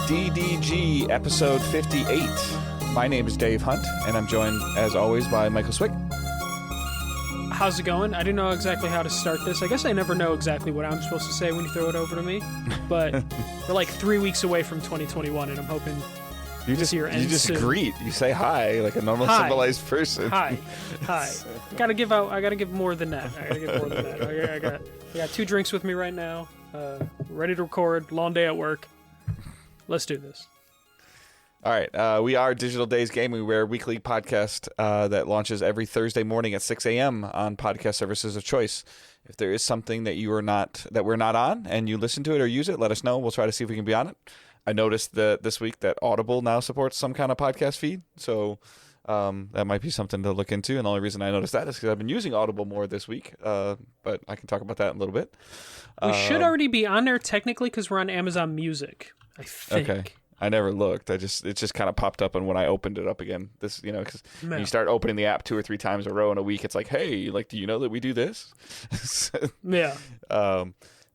DDG episode 58. My name is Dave Hunt, and I'm joined, as always, by Michael Swick. How's it going? I didn't know exactly how to start this. I guess I never know exactly what I'm supposed to say when you throw it over to me. But we're like 3 weeks away from 2021, and I'm hoping this year ends You just soon. greet. You say hi like a normal civilized person. Hi. I gotta give more than that. I got 2 drinks with me right now. Ready to record. Long day at work. Let's do this. All right. We are Digital Days Gaming. We're a weekly podcast that launches every Thursday morning at 6 a.m. on podcast services of choice. If there is something that we're not on and you listen to it or use it, let us know. We'll try to see if we can be on it. I noticed this week that Audible now supports some kind of podcast feed, so that might be something to look into. And the only reason I noticed that is because I've been using Audible more this week, but I can talk about that in a little bit. We should already be on there technically because we're on Amazon Music, I think. Okay. I never looked. It just kind of popped up, and when I opened it up again, because when you start opening the app 2 or 3 times in a row in a week, it's like, hey, do you know that we do this? Yeah.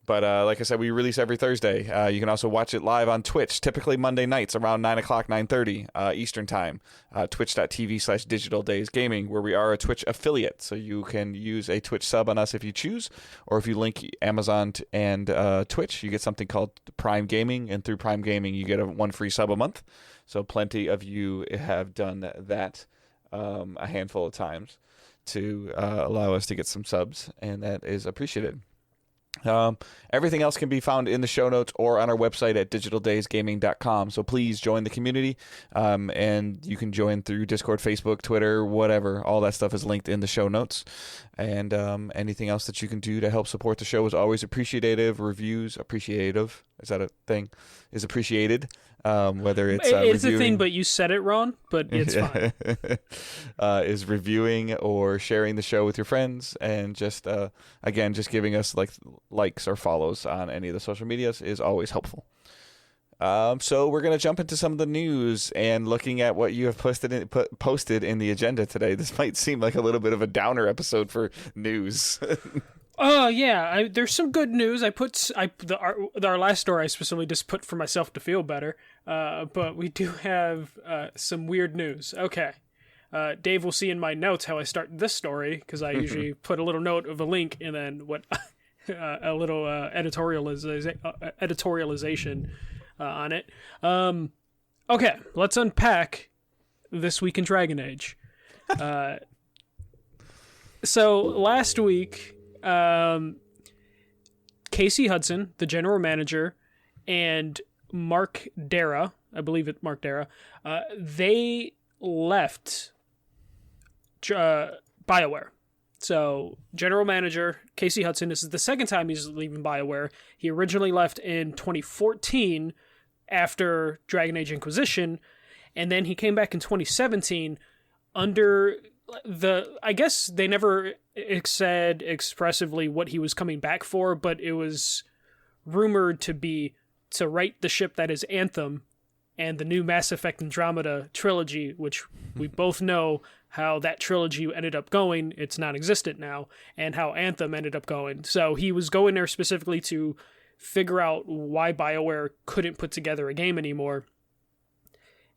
But like I said, we release every Thursday. You can also watch it live on Twitch, typically Monday nights around 9 o'clock, 9:30 Eastern Time. Twitch.tv/DigitalDaysGaming, where we are a Twitch affiliate. So you can use a Twitch sub on us if you choose, or if you link Amazon and Twitch, you get something called Prime Gaming, and through Prime Gaming, you get one free sub a month. So plenty of you have done that a handful of times to allow us to get some subs, and that is appreciated. Everything else can be found in the show notes or on our website at digitaldaysgaming.com. So please join the community, and you can join through Discord, Facebook, Twitter, whatever. All that stuff is linked in the show notes. And anything else that you can do to help support the show is always appreciative. Reviews, appreciative. Is that a thing? Is appreciated. Whether it's it's a thing, but you said it wrong. But it's fine. Is reviewing or sharing the show with your friends, and just giving us likes or follows on any of the social medias is always helpful. So we're gonna jump into some of the news and looking at what you have posted in the agenda today. This might seem like a little bit of a downer episode for news. Oh yeah, there's some good news. Our last story I specifically just put for myself to feel better. But we do have some weird news. Okay, Dave will see in my notes how I start this story, because I usually put a little note of a link and then a little editorialization on it. Okay, let's unpack this week in Dragon Age. So last week, Casey Hudson, the general manager, and Mark Dara, I believe it's Mark Dara, they left Bioware. So, general manager Casey Hudson, this is the second time he's leaving Bioware. He originally left in 2014 after Dragon Age Inquisition, and then he came back in 2017 under I guess they never said expressively what he was coming back for, but it was rumored to write the ship that is Anthem and the new Mass Effect Andromeda trilogy, which we both know how that trilogy ended up going. It's non-existent now, and how Anthem ended up going. So he was going there specifically to figure out why BioWare couldn't put together a game anymore.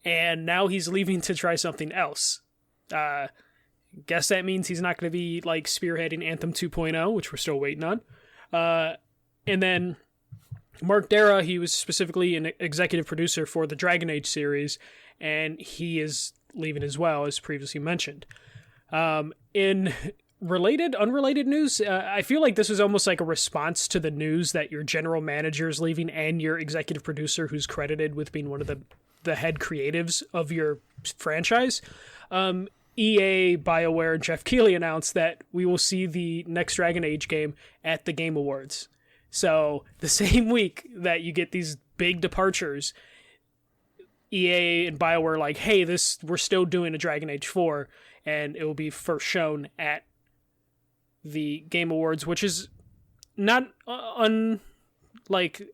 And now he's leaving to try something else. Guess that means he's not going to be spearheading Anthem 2.0, which we're still waiting on. And then Mark Dara, he was specifically an executive producer for the Dragon Age series, and he is leaving as well, as previously mentioned. In unrelated news, I feel like this was almost like a response to the news that your general manager is leaving and your executive producer, who's credited with being one of the head creatives of your franchise. EA, BioWare, and Jeff Keighley announced that we will see the next Dragon Age game at the Game Awards. So the same week that you get these big departures, EA and BioWare are hey, we're still doing a Dragon Age 4, and it will be first shown at the Game Awards, which is not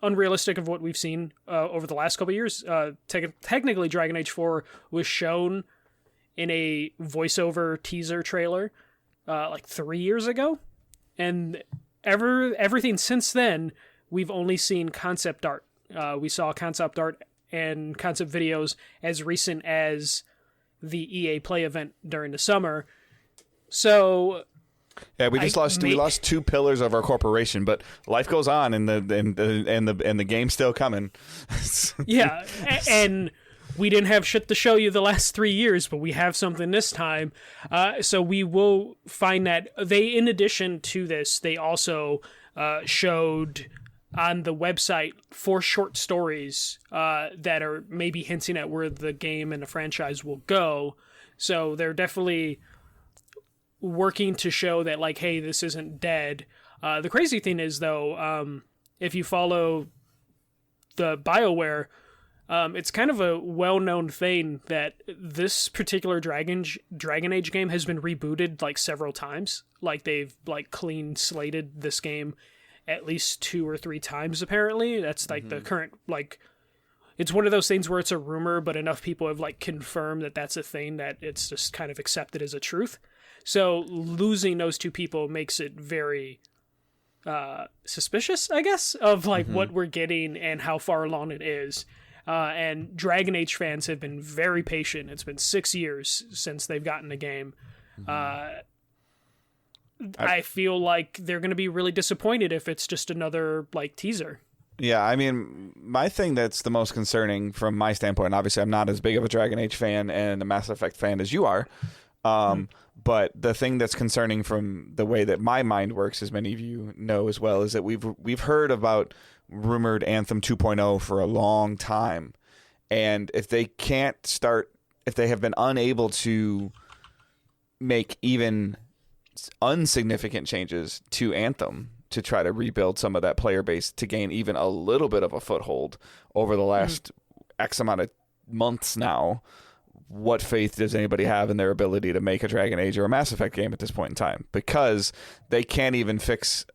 unrealistic of what we've seen over the last couple of years. Technically, Dragon Age 4 was shown in a voiceover teaser trailer 3 years ago, and everything since then we've only seen concept art. We saw concept art and concept videos as recent as the EA Play event during the summer. So yeah, we lost two pillars of our corporation, but life goes on, and the game's still coming. Yeah, and we didn't have shit to show you the last 3 years, but we have something this time. So we will find that in addition to this, they also showed on the website 4 short stories that are maybe hinting at where the game and the franchise will go. So they're definitely working to show that, like, hey, this isn't dead. The crazy thing is, though, if you follow the BioWare, it's kind of a well-known thing that this particular Dragon Age game has been rebooted like several times. Like, they've like clean slated this game at least 2 or 3 times, apparently. That's like the current, like, it's one of those things where it's a rumor, but enough people have like confirmed that that's a thing that it's just kind of accepted as a truth. So losing those 2 people makes it very suspicious, I guess, of like what we're getting and how far along it is. And Dragon Age fans have been very patient. It's been 6 years since they've gotten the game. I feel like they're going to be really disappointed if it's just another like teaser. Yeah, I mean, my thing that's the most concerning from my standpoint, obviously I'm not as big of a Dragon Age fan and a Mass Effect fan as you are, but the thing that's concerning from the way that my mind works, as many of you know as well, is that we've heard about rumored Anthem 2.0 for a long time, and if they have been unable to make even insignificant changes to Anthem to try to rebuild some of that player base to gain even a little bit of a foothold over the last X amount of months now, what faith does anybody have in their ability to make a Dragon Age or a Mass Effect game at this point in time? Because they can't even fix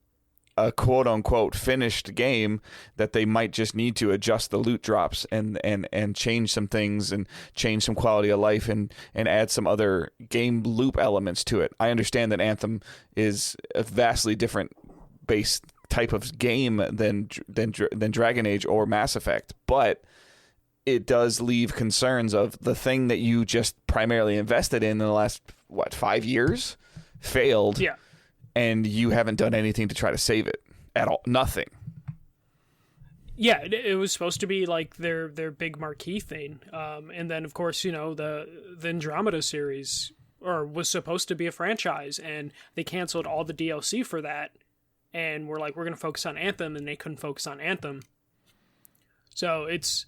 a quote-unquote finished game, that they might just need to adjust the loot drops and change some things and change some quality of life and add some other game loop elements to it. I understand that Anthem is a vastly different base type of game than Dragon Age or Mass Effect, but it does leave concerns of the thing that you just primarily invested in the last 5 years failed. Yeah. And you haven't done anything to try to save it at all. Nothing. Yeah, it was supposed to be like their big marquee thing. And then, of course, you know, the Andromeda series was supposed to be a franchise, and they canceled all the DLC for that. And we're like, we're going to focus on Anthem, and they couldn't focus on Anthem. So it's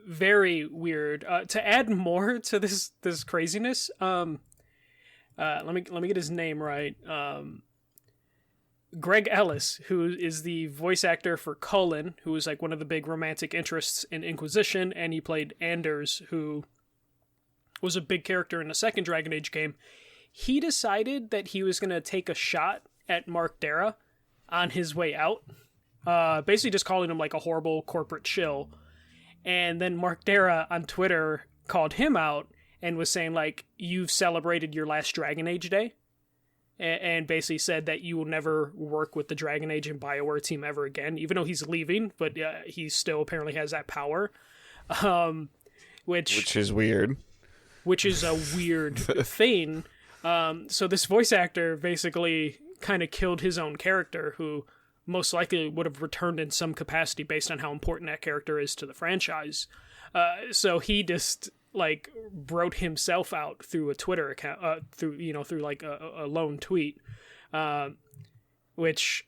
very weird. To add more to this craziness, let me get his name right. Greg Ellis, who is the voice actor for Cullen, who is like one of the big romantic interests in Inquisition, and he played Anders, who was a big character in the second Dragon Age game. He decided that he was going to take a shot at Mark Dara on his way out, basically just calling him like a horrible corporate shill. And then Mark Dara on Twitter called him out and was saying, like, you've celebrated your last Dragon Age day, and basically said that you will never work with the Dragon Age and BioWare team ever again, even though he's leaving, but he still apparently has that power, which is weird. Which is a weird thing. So this voice actor basically kind of killed his own character, who most likely would have returned in some capacity based on how important that character is to the franchise. So he just like wrote himself out through a Twitter account, through like a lone tweet, which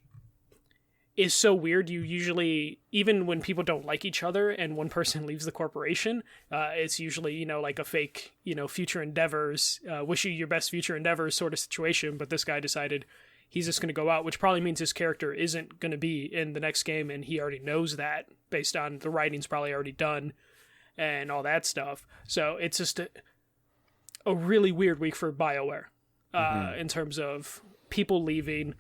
is so weird. You usually, even when people don't like each other and one person leaves the corporation, it's usually, like a fake, future endeavors, wish you your best future endeavors sort of situation. But this guy decided he's just going to go out, which probably means his character isn't going to be in the next game. And he already knows that based on the writing's probably already done and all that stuff. So it's just a really weird week for BioWare in terms of people leaving,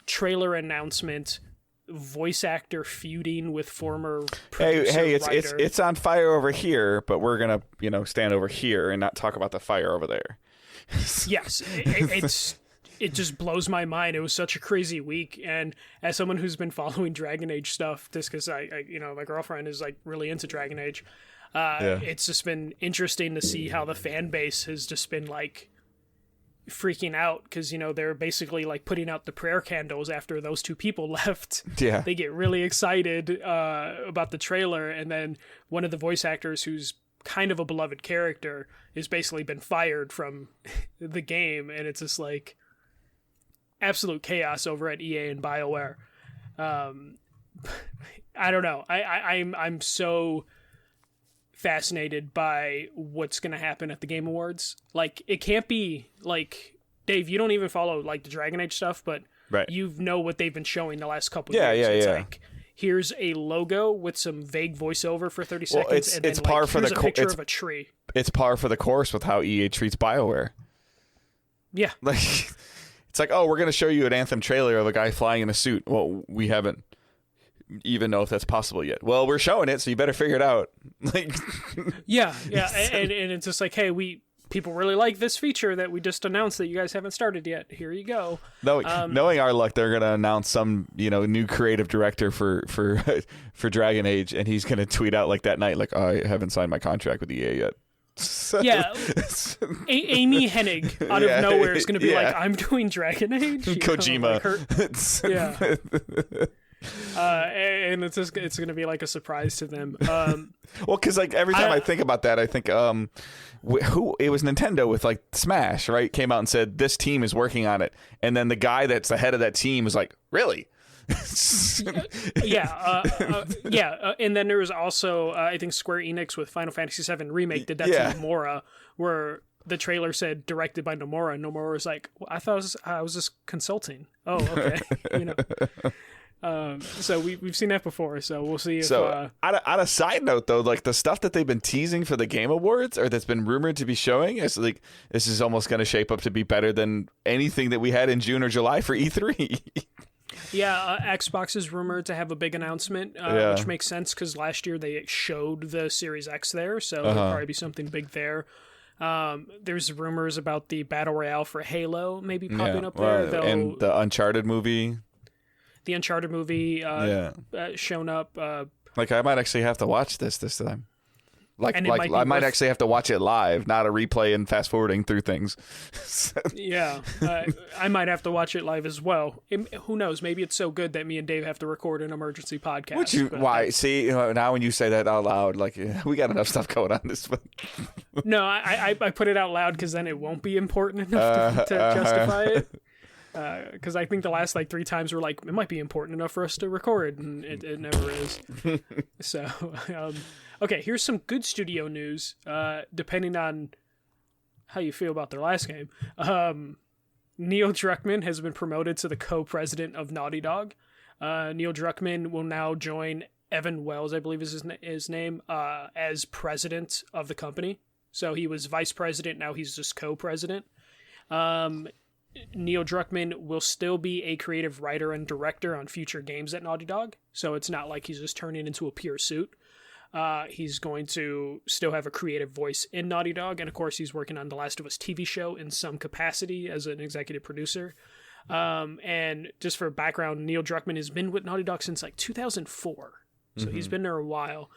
trailer announcement, voice actor feuding with former hey, it's on fire over here, but we're gonna it just blows my mind. It was such a crazy week, and as someone who's been following Dragon Age stuff, just because I my girlfriend is like really into Dragon Age, it's just been interesting to see how the fan base has just been like freaking out because they're basically like putting out the prayer candles after those two people left. Yeah, they get really excited about the trailer, and then one of the voice actors who's kind of a beloved character has basically been fired from the game, and it's just like absolute chaos over at EA and BioWare. I don't know. I'm so fascinated by what's going to happen at the Game Awards. Like, it can't be like, Dave, you don't even follow like the Dragon Age stuff, but you know what they've been showing the last couple of years. It's like, here's a logo with some vague voiceover for 30 seconds, and then like, here's a picture of a tree. It's par for the course with how EA treats BioWare. Yeah. Like, it's like, oh, we're going to show you an Anthem trailer of a guy flying in a suit. Well, we haven't even know if that's possible yet. Well, we're showing it, so you better figure it out. Like, yeah. And it's just like, hey, people really like this feature that we just announced that you guys haven't started yet. Here you go. Knowing our luck, they're gonna announce some new creative director for Dragon Age, and he's gonna tweet out like that night, like, oh, I haven't signed my contract with EA yet. So, yeah, Amy Hennig out of nowhere is gonna be like, I'm doing Dragon Age. Kojima. And it's going to be like a surprise to them. Well, because like every time I think about that, I think it was Nintendo with like Smash, right? Came out and said this team is working on it, and then the guy that's the head of that team was like, really? And then there was also I think Square Enix with Final Fantasy VII Remake did that to Nomura, where the trailer said directed by Nomura, and Nomura was like, well, I thought I was just consulting. Oh, okay. So we've seen that before, so we'll see if... So, on a side note, though, like, the stuff that they've been teasing for the Game Awards, or that's been rumored to be showing, is like, this is almost going to shape up to be better than anything that we had in June or July for E3. Yeah, Xbox is rumored to have a big announcement, which makes sense, because last year they showed the Series X there, so there'll probably be something big there. There's rumors about the Battle Royale for Halo maybe popping up there. And the Uncharted movie... The Uncharted movie shown up. Like, I might actually have to watch this time. I might actually have to watch it live, not a replay and fast forwarding through things. Yeah, I might have to watch it live as well. Who knows? Maybe it's so good that me and Dave have to record an emergency podcast. Why? See, now when you say that out loud, like, we got enough stuff going on this one. No, I put it out loud because then it won't be important enough to justify it. Because I think the last like 3 times were like, it might be important enough for us to record, and it never is. So, okay, here's some good studio news. Depending on how you feel about their last game, Neil Druckmann has been promoted to the co-president of Naughty Dog. Neil Druckmann will now join Evan Wells, I believe is his name, as president of the company. So he was vice president, now he's just co-president. Neil Druckmann will still be a creative writer and director on future games at Naughty Dog, so it's not like he's just turning into a pure suit. He's going to still have a creative voice in Naughty Dog, and of course he's working on the Last of Us TV show in some capacity as an executive producer. And just for background, Neil Druckmann has been with Naughty Dog since like 2004, so he's been there a while.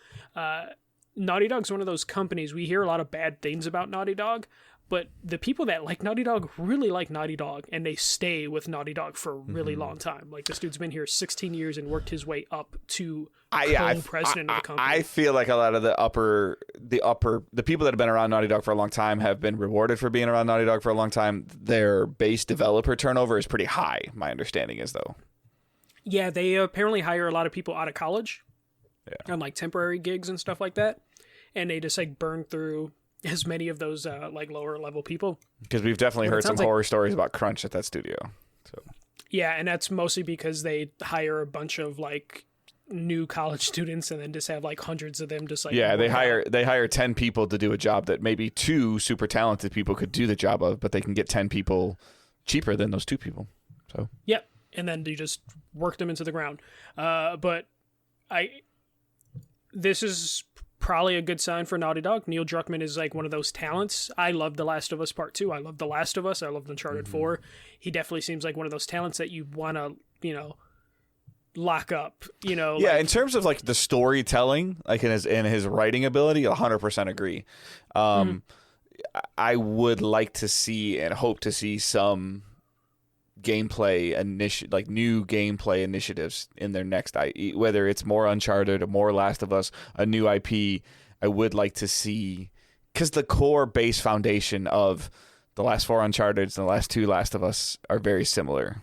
Naughty Dog's one of those companies, we hear a lot of bad things about Naughty Dog, but the people that like Naughty Dog really like Naughty Dog, and they stay with Naughty Dog for a really long time. Like, this dude's been here 16 years and worked his way up to president of the company. I feel like a lot of the people that have been around Naughty Dog for a long time have been rewarded for being around Naughty Dog for a long time. Their base developer turnover is pretty high, my understanding is, though. Yeah, they apparently hire a lot of people out of college on like temporary gigs and stuff like that, and they just like burn through as many of those like lower level people, because we've definitely heard some horror stories about crunch at that studio. So yeah, and that's mostly because they hire a bunch of like new college students and then just have like hundreds of them just like they hire 10 people to do a job that maybe 2 super talented people could do the job of, but they can get 10 people cheaper than those 2 people. So yep, and then you just work them into the ground. But this is probably a good sign for Naughty Dog. Neil Druckmann is like one of those talents. I love The Last of Us Part 2. I love The Last of Us. I love Uncharted 4. He definitely seems like one of those talents that you want to, lock up, Yeah, like, in terms of like the storytelling, like in his writing ability, 100% agree. I would like to see and hope to see some gameplay like new gameplay initiatives in their next whether it's more Uncharted or more Last of Us, a new IP. I would like to see, because the core base foundation of the last 4 Uncharteds and the last 2 Last of Us are very similar.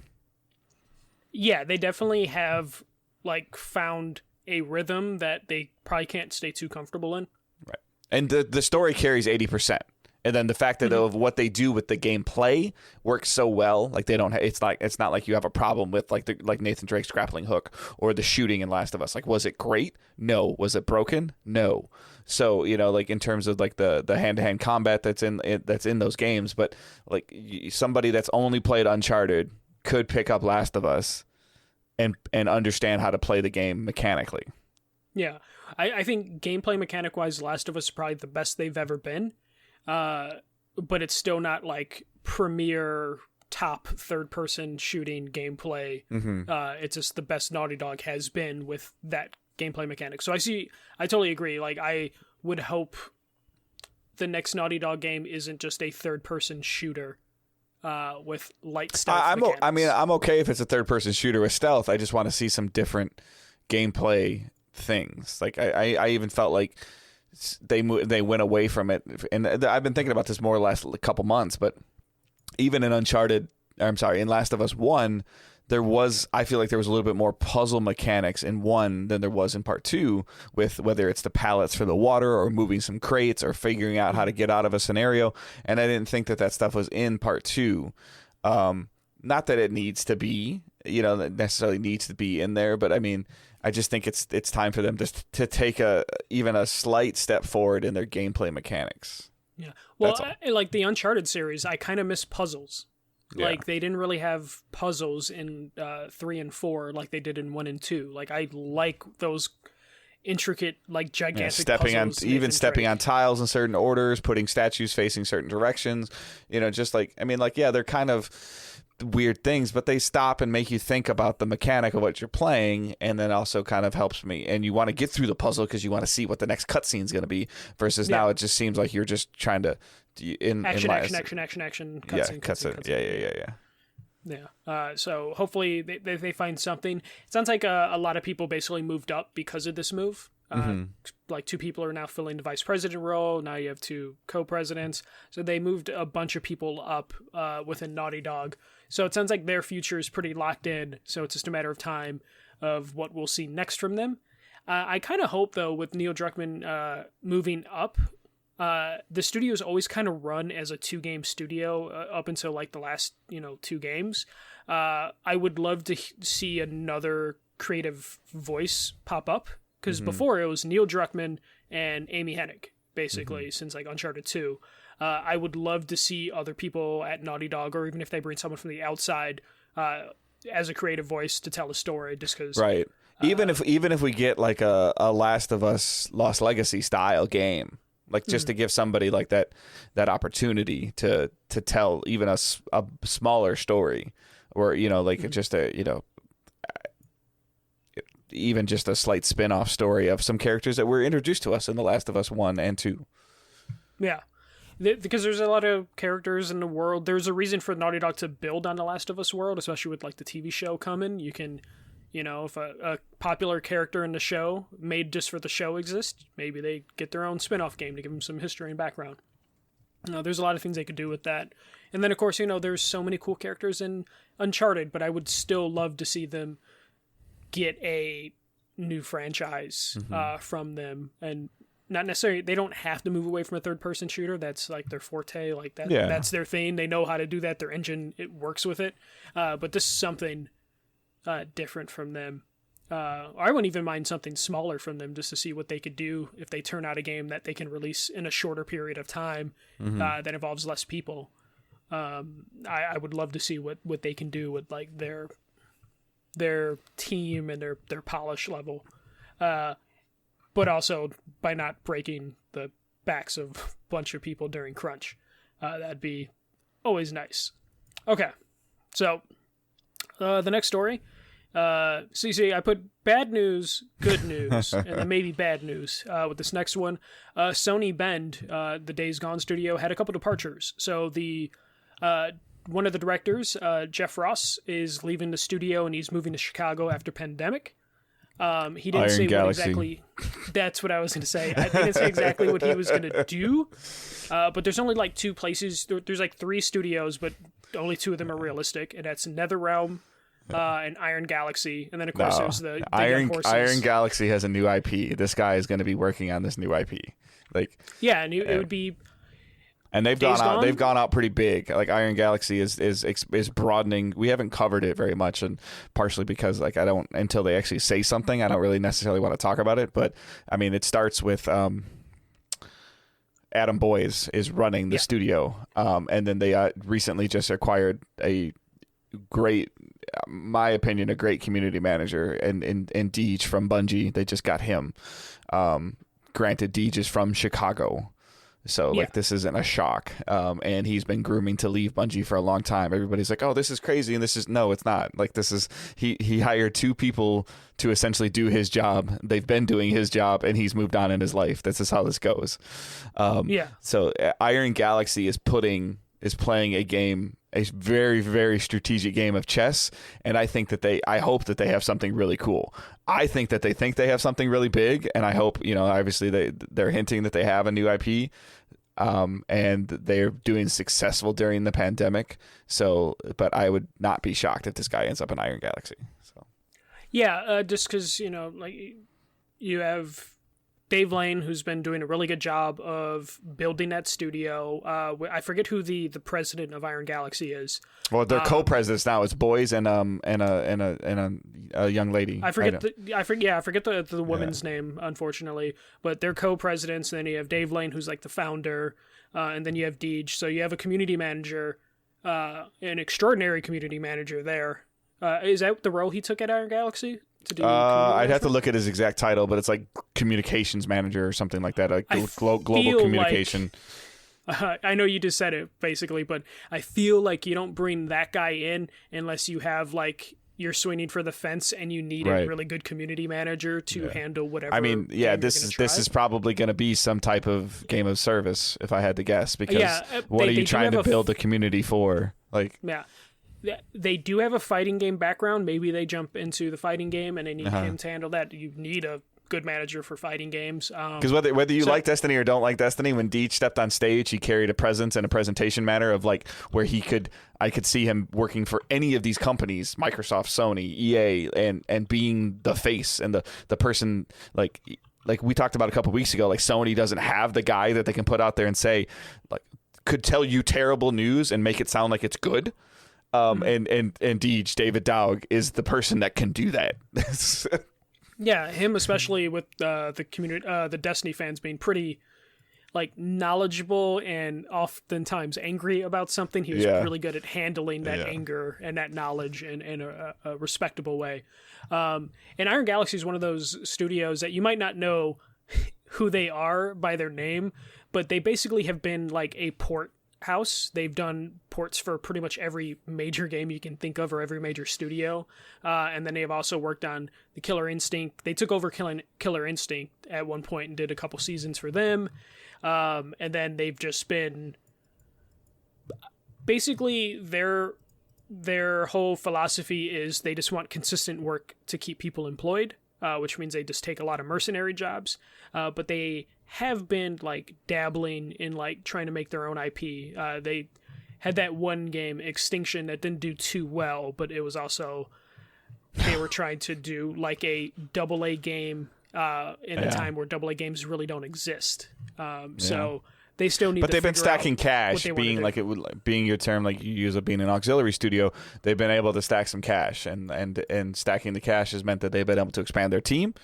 Yeah, they definitely have like found a rhythm that they probably can't stay too comfortable in. Right. And the story carries 80%. And then the fact that of what they do with the gameplay works so well, like they don't. It's not like you have a problem with like Nathan Drake's grappling hook or the shooting in Last of Us. Like, was it great? No. Was it broken? No. So like in terms of like the hand to hand combat that's in those games, but like somebody that's only played Uncharted could pick up Last of Us and understand how to play the game mechanically. Yeah, I think gameplay mechanic wise, Last of Us is probably the best they've ever been. But it's still not like premier top third person shooting gameplay. It's just the best Naughty Dog has been with that gameplay mechanic. So I totally agree. Like, I would hope the next Naughty Dog game isn't just a third person shooter with light stealth mechanics. I'm okay if it's a third person shooter with stealth. I just want to see some different gameplay things. Like I even felt like they went away from it, and I've been thinking about this more the last couple months. But even in in Last of Us 1, I feel like there was a little bit more puzzle mechanics in 1 than there was in Part 2, with whether it's the pallets for the water or moving some crates or figuring out how to get out of a scenario. And I didn't think that stuff was in Part 2. Not that it needs to be, necessarily needs to be in there, but I mean, I just think it's time for them to take even a slight step forward in their gameplay mechanics. Yeah. Well, like the Uncharted series, I kind of miss puzzles. Yeah. Like, they didn't really have puzzles in 3 and 4 like they did in 1 and 2. Like, I like those intricate, like, gigantic puzzles. Stepping on tiles in certain orders, putting statues facing certain directions. Just like, I mean, like, yeah, they're kind of weird things, but they stop and make you think about the mechanic of what you're playing, and then also kind of helps me. And you want to get through the puzzle because you want to see what the next cutscene is going to be. Versus now, it just seems like you're just trying to action. Cutscene. Yeah. So hopefully they find something. It sounds like a lot of people basically moved up because of this move. Like 2 people are now filling the vice president role. Now you have 2 co-presidents. So they moved a bunch of people up within Naughty Dog. So it sounds like their future is pretty locked in. So it's just a matter of time of what we'll see next from them. I kind of hope, though, with Neil Druckmann moving up, the studio's always kind of run as a 2-game studio up until like the last 2 games. I would love to see another creative voice pop up, because before it was Neil Druckmann and Amy Hennig basically since like Uncharted 2. I would love to see other people at Naughty Dog, or even if they bring someone from the outside as a creative voice to tell a story, just because right. Even if we get like a Last of Us Lost Legacy style game, like just to give somebody like that opportunity to tell even a smaller story, or just a even just a slight spin-off story of some characters that were introduced to us in The Last of Us 1 and 2. Yeah. Because there's a lot of characters in the world. There's a reason for Naughty Dog to build on The Last of Us world, especially with like the TV show coming. You can, if a popular character in the show made just for the show exists, maybe they get their own spin-off game to give them some history and background. There's a lot of things they could do with that. And then, of course, there's so many cool characters in Uncharted, but I would still love to see them get a new franchise from them. And not necessarily, they don't have to move away from a third-person shooter. That's like their forte. Like that. Yeah. That's their thing. They know how to do that. Their engine, it works with it. But this is something different from them. I wouldn't even mind something smaller from them, just to see what they could do if they turn out a game that they can release in a shorter period of time that involves less people. I would love to see what they can do with like their team and their polish level. but also by not breaking the backs of a bunch of people during crunch. That'd be always nice. Okay, so the next story. See, I put bad news, good news, and then maybe bad news with this next one. Sony Bend, the Days Gone studio, had a couple departures. So the one of the directors, Jeff Ross, is leaving the studio and he's moving to Chicago after pandemic. He didn't say what exactly. That's what I was going to say. He didn't say exactly what he was going to do. But there's only like 2 places. There's like 3 studios, but only 2 of them are realistic, and that's NetherRealm and Iron Galaxy, and then of course there's the Iron Galaxy has a new IP. This guy is going to be working on this new IP. Like yeah, and it would be. And they've gone out pretty big. Like Iron Galaxy is broadening. We haven't covered it very much, and partially because like I don't, until they actually say something, I don't really necessarily want to talk about it. But I mean, it starts with Adam Boyes is running the studio, and then they recently just acquired a great, my opinion, a great community manager, and Deej from Bungie. They just got him. Granted, Deej is from Chicago. So, like, this isn't a shock. And he's been grooming to leave Bungie for a long time. Everybody's like, oh, this is crazy. And this is, no, it's not. Like, this is, he hired 2 people to essentially do his job. They've been doing his job, and he's moved on in his life. This is how this goes. So, Iron Galaxy is playing a game, a very, very strategic game of chess. And I think that I hope that they have something really cool. I think that they have something really big. And I hope, obviously they're hinting that they have a new IP. And they're doing successful during the pandemic. So, but I would not be shocked if this guy ends up in Iron Galaxy. So, just because, like you have Dave Lane, who's been doing a really good job of building that studio. I forget who the president of Iron Galaxy is. Well, they're co-presidents now. It's Boys and a young lady. I forget the woman's name, unfortunately. But they're co-presidents. And then you have Dave Lane, who's like the founder, and then you have Deej. So you have a community manager, an extraordinary community manager there. Is that the role he took at Iron Galaxy? I'd have to look at his exact title, but it's like communications manager or something like that. Like global communication. I know you just said it basically, but I feel like you don't bring that guy in unless you have like you're swinging for the fence and you need a really good community manager to handle whatever. I mean, this is probably going to be some type of game of service, if I had to guess, because what are you trying to build a community for? Like, they do have a fighting game background. Maybe they jump into the fighting game and they need him to handle that. You need a good manager for fighting games. Because whether you like Destiny or don't like Destiny, when Deej stepped on stage, he carried a presence and a presentation manner of like where I could see him working for any of these companies, Microsoft, Sony, EA, and being the face and the person like we talked about a couple weeks ago. Like Sony doesn't have the guy that they can put out there and say like could tell you terrible news and make it sound like it's good. And Deej, David Dowg, is the person that can do that. Yeah, him especially with the community, the Destiny fans being pretty like knowledgeable and oftentimes angry about something. He was really good at handling that anger and that knowledge in a respectable way. And Iron Galaxy is one of those studios that you might not know who they are by their name, but they basically have been like a port house. They've done ports for pretty much every major game you can think of or every major studio. And then they have also worked on the Killer Instinct. They took over Killer Instinct at one point and did a couple seasons for them. And then they've just been basically their whole philosophy is they just want consistent work to keep people employed, which means they just take a lot of mercenary jobs. But they have been like dabbling in like trying to make their own IP. They had that one game, Extinction, that didn't do too well, but it was also they were trying to do like a AA game in a time where AA games really don't exist. So they still need. But to they've been stacking cash, being like being your term, like you use of being an auxiliary studio. They've been able to stack some cash, and stacking the cash has meant that they've been able to expand their team.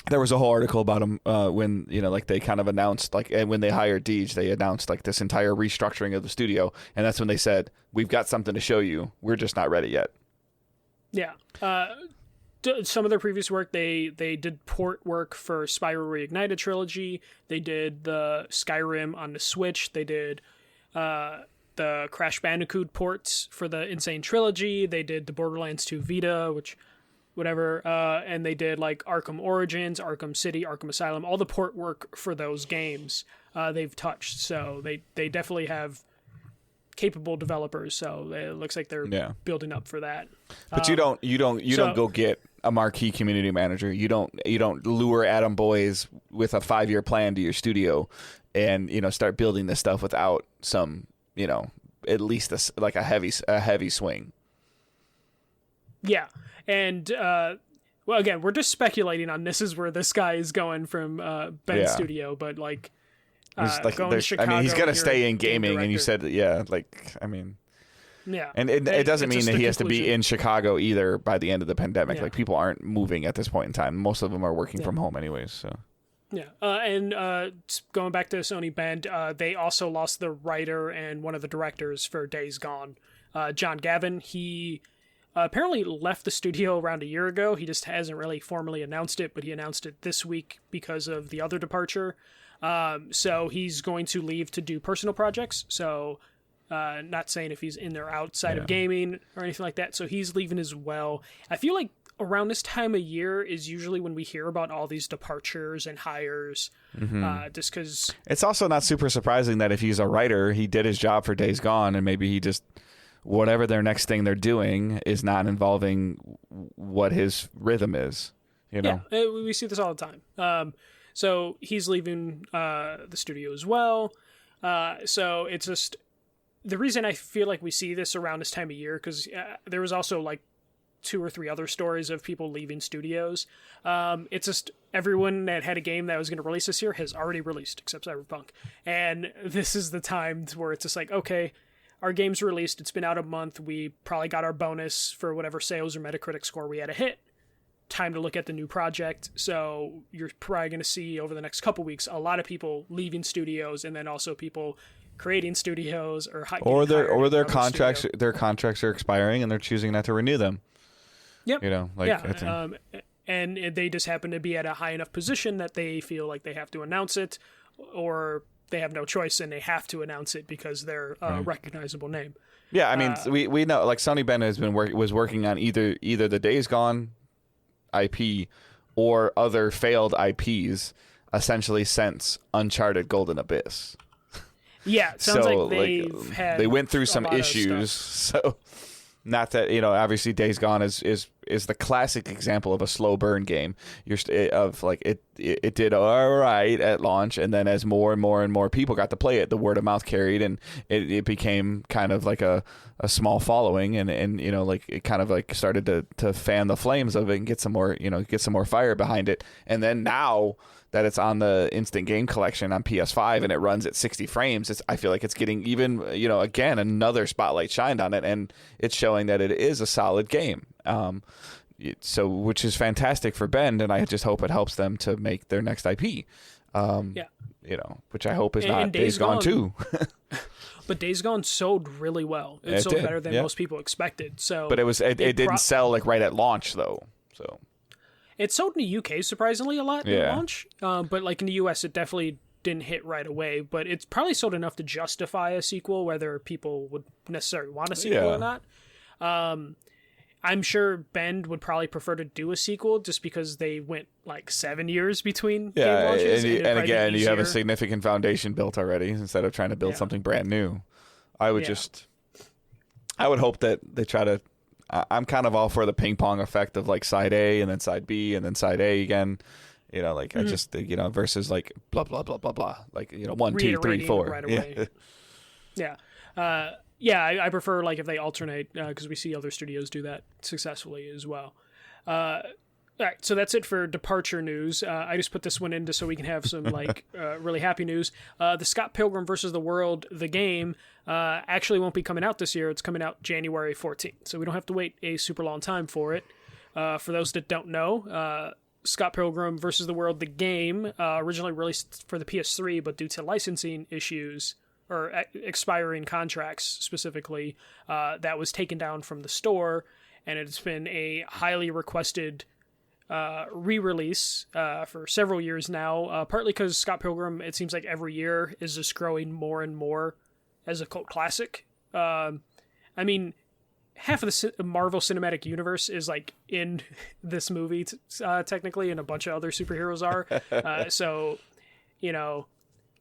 There was a whole article about them when like they kind of announced when they hired Deej, they announced like this entire restructuring of the studio, and that's when they said, "We've got something to show you. We're just not ready yet." Yeah. some of their previous work. They did port work for Spyro Reignited trilogy. They did the Skyrim on the Switch. They did the Crash Bandicoot ports for the Insane trilogy. They did the Borderlands 2 Vita, which whatever, and they did like Arkham Origins, Arkham City, Arkham Asylum, all the port work for those games they've touched. So they definitely have capable developers. So it looks like they're building up for that. But you don't go get a marquee community manager. You don't lure Adam Boyes with a 5-year plan to your studio and start building this stuff without some at least a heavy swing. Yeah. And, well, again, we're just speculating on this is where this guy is going from Bend Studio, but, like, going to Chicago. I mean, he's going to stay in gaming, and you said, Yeah. And it doesn't mean that he has to be in Chicago either by the end of the pandemic. Yeah. Like, people aren't moving at this point in time. Most of them are working from home anyways, so. Yeah, and going back to Sony Bend, they also lost the writer and one of the directors for Days Gone. John Gavin, he apparently left the studio around a year ago. He just hasn't really formally announced it, but he announced it this week because of the other departure. So he's going to leave to do personal projects. So not saying if he's in or outside of gaming or anything like that. So he's leaving as well. I feel like around this time of year is usually when we hear about all these departures and hires, just because... It's also not super surprising that if he's a writer, he did his job for Days Gone, and maybe he just... whatever their next thing they're doing is not involving what his rhythm is, Yeah, we see this all the time. So he's leaving the studio as well. So it's just... The reason I feel like we see this around this time of year, because there was also like 2 or 3 other stories of people leaving studios. It's just everyone that had a game that was going to release this year has already released, except Cyberpunk. And this is the time where it's just like, okay, our game's released. It's been out a month. We probably got our bonus for whatever sales or Metacritic score we had to hit. Time to look at the new project. So you're probably going to see over the next couple weeks a lot of people leaving studios, and then also people creating studios or their contracts are expiring and they're choosing not to renew them. Yep. And they just happen to be at a high enough position that they feel like they have to announce it, or they have no choice and they have to announce it because they're a recognizable name. Yeah, I mean, we know, like, Sony Bend was working on either the Days Gone IP or other failed IPs essentially since Uncharted Golden Abyss. Yeah, it sounds like they went through some issues. So not that, obviously Days Gone is the classic example of a slow burn game. It did all right at launch, and then as more and more and more people got to play it, the word of mouth carried, and it became kind of like a small following, and it kind of like started to fan the flames of it and get some more fire behind it. And then now that it's on the Instant Game Collection on PS5 and it runs at 60 frames, I feel like it's getting even, again, another spotlight shined on it, and it's showing that it is a solid game. So, which is fantastic for Bend, and I just hope it helps them to make their next IP. Which I hope is not Days Gone 2. But Days Gone sold really well. It sold better than most people expected. So, but it didn't sell like right at launch though. So it sold in the UK surprisingly a lot at launch. But like in the US, it definitely didn't hit right away. But it's probably sold enough to justify a sequel, whether people would necessarily want a sequel or not. I'm sure Bend would probably prefer to do a sequel just because they went like 7 years between game launches. And again, you have a significant foundation built already instead of trying to build something brand new. I would hope that they try to. I'm kind of all for the ping pong effect of like side A and then side B and then side A again. I just versus like blah blah blah blah blah, like 1 2 3 4 right away. I prefer like if they alternate because we see other studios do that successfully as well. All right, so that's it for departure news. I just put this one in just so we can have some like really happy news. The Scott Pilgrim vs. the World, the game, actually won't be coming out this year. It's coming out January 14th, so we don't have to wait a super long time for it. For those that don't know, Scott Pilgrim vs. the World, the game, originally released for the PS3, but due to licensing issues or expiring contracts specifically, that was taken down from the store. and it's been a highly requested re-release for several years now, partly because Scott Pilgrim, it seems like every year, is just growing more and more as a cult classic. I mean, half of the Marvel Cinematic Universe is like in this movie technically, and a bunch of other superheroes are. So, you know,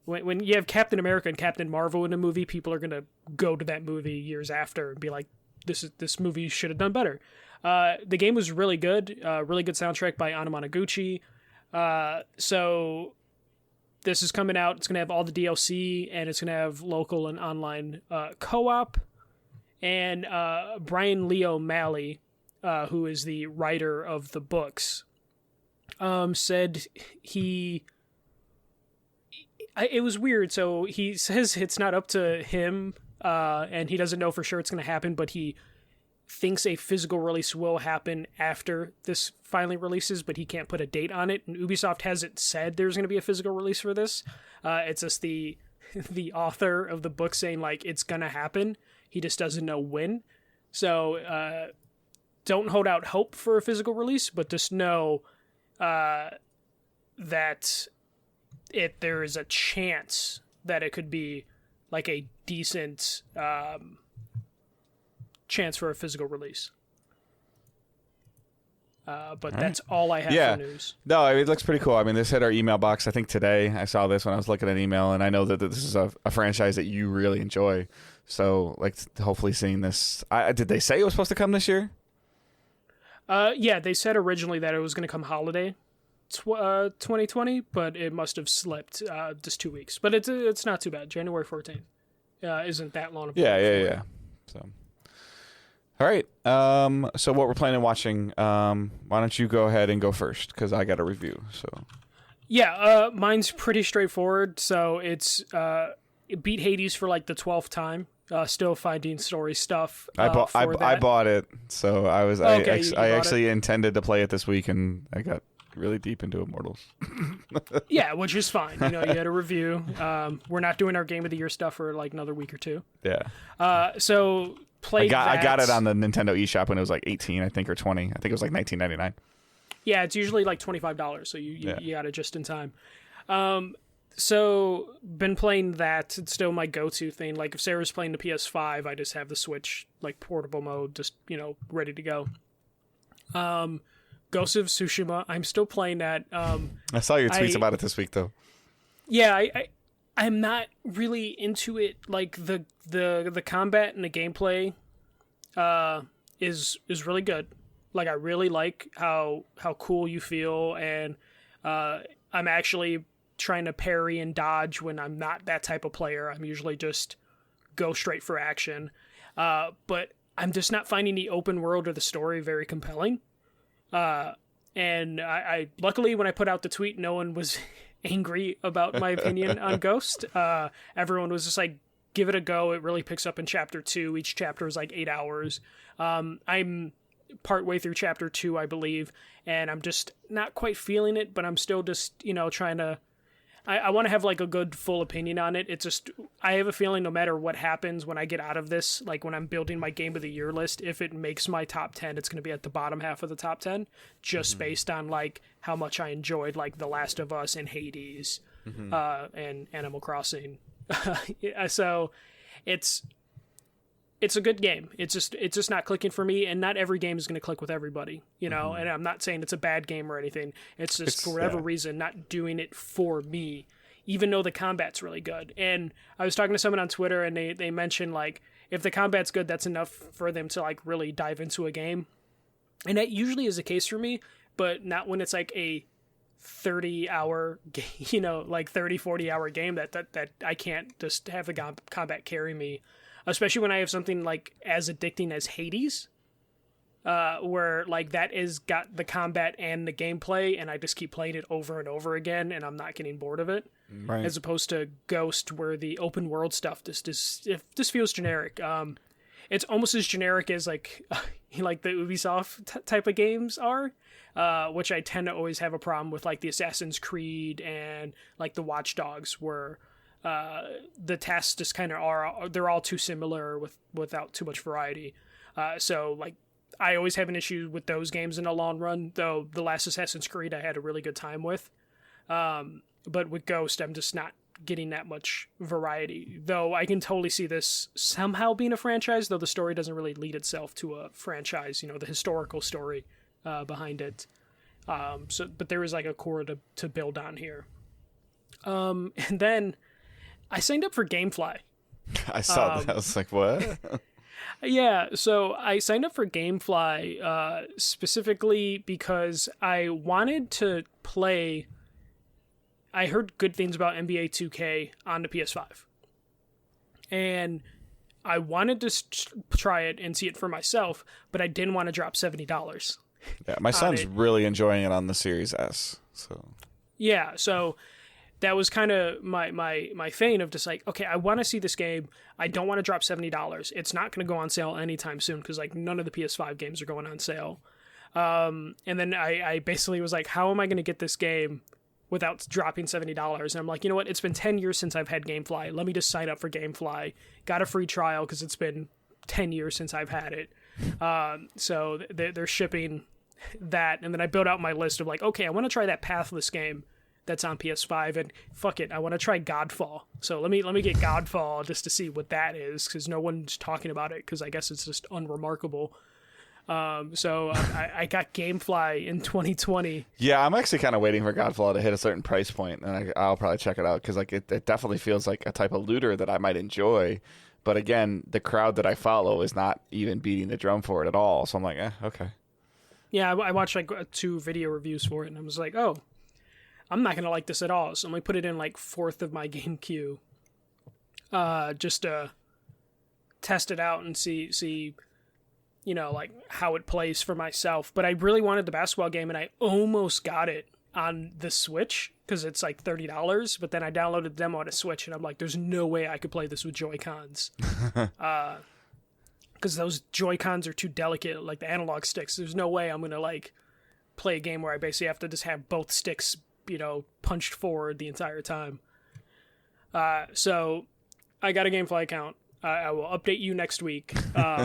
when you have Captain America and Captain Marvel in a movie, people are gonna go to that movie years after and be like, this movie should have done better. The game was really good. Really good soundtrack by Anamanaguchi. So this is coming out. It's gonna have all the DLC, and it's gonna have local and online co-op. And Brian Lee O'Malley, who is the writer of the books, said it was weird. So he says it's not up to him, and he doesn't know for sure it's going to happen, but he thinks a physical release will happen after this finally releases, but he can't put a date on it. And Ubisoft hasn't said there's going to be a physical release for this. It's just the author of the book saying, like, it's going to happen. He just doesn't know when. So don't hold out hope for a physical release, but just know that there is a chance that it could be like a decent chance for a physical release. But that's all I have for news. No, it looks pretty cool. I mean, this hit our email box, I think, today. I saw this when I was looking at email, and I know that this is a franchise that you really enjoy. So, like, hopefully seeing this. Did they say it was supposed to come this year? Yeah, they said originally that it was going to come holiday 2020, but it must have slipped just 2 weeks. But it's not too bad. January 14th isn't that long of a Yeah. So, all right. So what we're planning on watching, why don't you go ahead and go first, because I got a review. So yeah, mine's pretty straightforward. So it's it beat Hades for like the 12th time. Still finding story stuff. I bought it, so I actually intended to play it this week, and I got really deep into Immortals. Yeah, which is fine. You know, you had a review. We're not doing our Game of the Year stuff for like another week or two. Yeah. So played I got it on the Nintendo eShop when it was like 18, I think, or 20. I think it was like $19.99. Yeah, it's usually like $25, so you got it just in time. So been playing that. It's still my go-to thing. Like if Sarah's playing the PS5, I just have the Switch like portable mode, just, you know, ready to go. Ghost of Tsushima, I'm still playing that. I saw your tweets about it this week, though. Yeah, I'm not really into it. Like the combat and the gameplay is really good. Like I really like how cool you feel, and I'm actually trying to parry and dodge when I'm not that type of player. I'm usually just go straight for action. But I'm just not finding the open world or the story very compelling. And I luckily when I put out the tweet, no one was angry about my opinion on Ghost. Everyone was just like, give it a go. It really picks up in chapter 2. Each chapter is like 8 hours. I'm partway through chapter 2, I believe, and I'm just not quite feeling it, but I'm still just, you know, trying to, I want to have like a good full opinion on it. It's just, I have a feeling no matter what happens when I get out of this, like when I'm building my Game of the Year list, if it makes my top 10, it's going to be at the bottom half of the top 10, just based on like how much I enjoyed like The Last of Us and Hades, and Animal Crossing. So it's a good game. It's just not clicking for me, and not every game is going to click with everybody, you know, and I'm not saying it's a bad game or anything. It's just for whatever reason not doing it for me, even though the combat's really good. And I was talking to someone on Twitter, and they mentioned like if the combat's good, that's enough for them to like really dive into a game. And that usually is the case for me, but not when it's like a 30-hour game, you know, like 30-40-hour game that I can't just have the combat carry me. Especially when I have something like as addicting as Hades, where like that is got the combat and the gameplay, and I just keep playing it over and over again, and I'm not getting bored of it. Right. As opposed to Ghost, where the open world stuff just feels generic. It's almost as generic as like like the Ubisoft type of games are, which I tend to always have a problem with, like the Assassin's Creed and like the Watch Dogs, where the tasks just kind of they're all too similar without too much variety. So like I always have an issue with those games in the long run, though the last Assassin's Creed I had a really good time with. But with Ghost, I'm just not getting that much variety, though I can totally see this somehow being a franchise, though the story doesn't really lead itself to a franchise, the historical story behind it. But there is like a core to build on here. And then I signed up for GameFly. I saw that. I was like, what? Yeah, so I signed up for GameFly specifically because I wanted to play. I heard good things about NBA 2K on the PS5. And I wanted to try it and see it for myself, but I didn't want to drop $70. Yeah, my son's really enjoying it on the Series S. So yeah, so that was kind of my vein of just like, okay, I want to see this game. I don't want to drop $70. It's not going to go on sale anytime soon because like none of the PS5 games are going on sale. And then I basically was like, how am I going to get this game without dropping $70? And I'm like, you know what? It's been 10 years since I've had GameFly. Let me just sign up for GameFly. Got a free trial because it's been 10 years since I've had it. So they're shipping that. And then I built out my list of like, okay, I want to try that Pathless game that's on PS5, and fuck it, I want to try Godfall. So let me get Godfall just to see what that is, because no one's talking about it, because I guess it's just unremarkable. So I got GameFly in 2020. Yeah, I'm actually kind of waiting for Godfall to hit a certain price point, and I'll probably check it out, because like it definitely feels like a type of looter that I might enjoy. But again, the crowd that I follow is not even beating the drum for it at all. So I'm like, okay. Yeah, I watched like 2 video reviews for it, and I was like, oh, I'm not going to like this at all. So I'm going to put it in like 4th of my game queue. Just to test it out and see, like how it plays for myself. But I really wanted the basketball game, and I almost got it on the Switch because it's like $30. But then I downloaded the demo on a Switch, and I'm like, there's no way I could play this with Joy-Cons. Because those Joy-Cons are too delicate, like the analog sticks. There's no way I'm going to like play a game where I basically have to just have both sticks punched forward the entire time. So I got a GameFly account. I will update you next week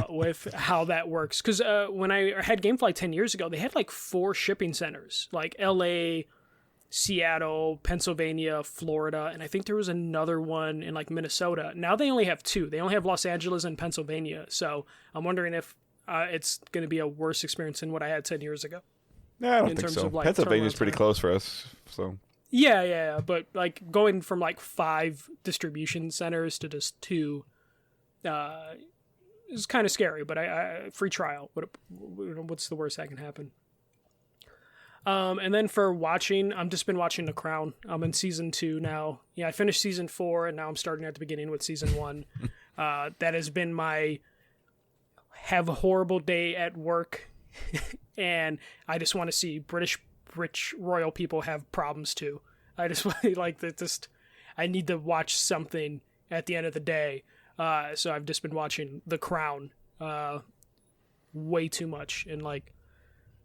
with how that works. Because when I had GameFly 10 years ago, they had like 4 shipping centers, like LA, Seattle, Pennsylvania, Florida, and I think there was another one in like Minnesota. Now they only have 2. They only have Los Angeles and Pennsylvania. So I'm wondering if it's going to be a worse experience than what I had 10 years ago. Yeah, I don't think so. Like, Pennsylvania's pretty close for us, so. Yeah, but like going from like 5 distribution centers to just 2 is kind of scary. But I free trial. What's the worst that can happen? And then for watching, I've just been watching The Crown. I'm in season 2 now. Yeah, I finished season 4, and now I'm starting at the beginning with season 1. That has been my have a horrible day at work. And I just want to see British rich royal people have problems too. I just like that. Just I need to watch something at the end of the day. So I've just been watching The Crown way too much, and like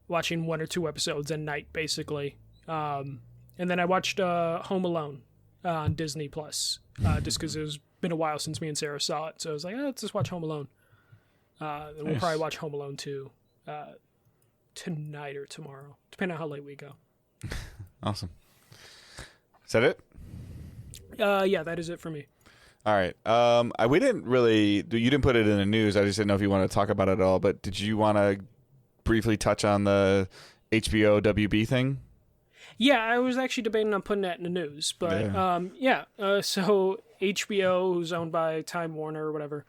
watching 1 or 2 episodes a night basically. And then I watched Home Alone on Disney Plus just because it's been a while since me and Sarah saw it. So I was like, let's just watch Home Alone. And we'll probably watch Home Alone 2 tonight or tomorrow, depending on how late we go. Awesome. Is that it? Yeah, that is it for me. All right. We didn't really. You didn't put it in the news. I just didn't know if you wanted to talk about it at all. But did you want to briefly touch on the HBO WB thing? Yeah, I was actually debating on putting that in the news, but so HBO, who's owned by Time Warner or whatever,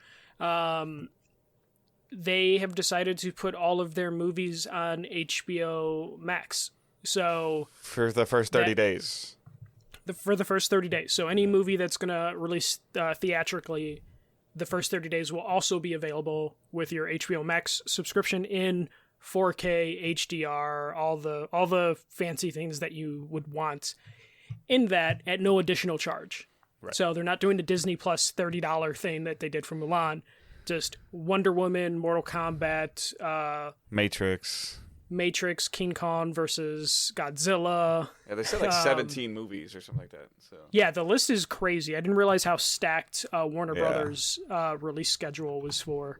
they have decided to put all of their movies on HBO Max. So for the first 30 days. For the first 30 days. So any movie that's going to release theatrically, the first 30 days will also be available with your HBO Max subscription in 4K, HDR, all the fancy things that you would want in that at no additional charge. Right. So they're not doing the Disney Plus $30 thing that they did for Mulan. Just Wonder Woman, Mortal Kombat, Matrix, King Kong versus Godzilla. Yeah, they said like 17 movies or something like that. So yeah, the list is crazy. I didn't realize how stacked Warner Brothers' release schedule was for.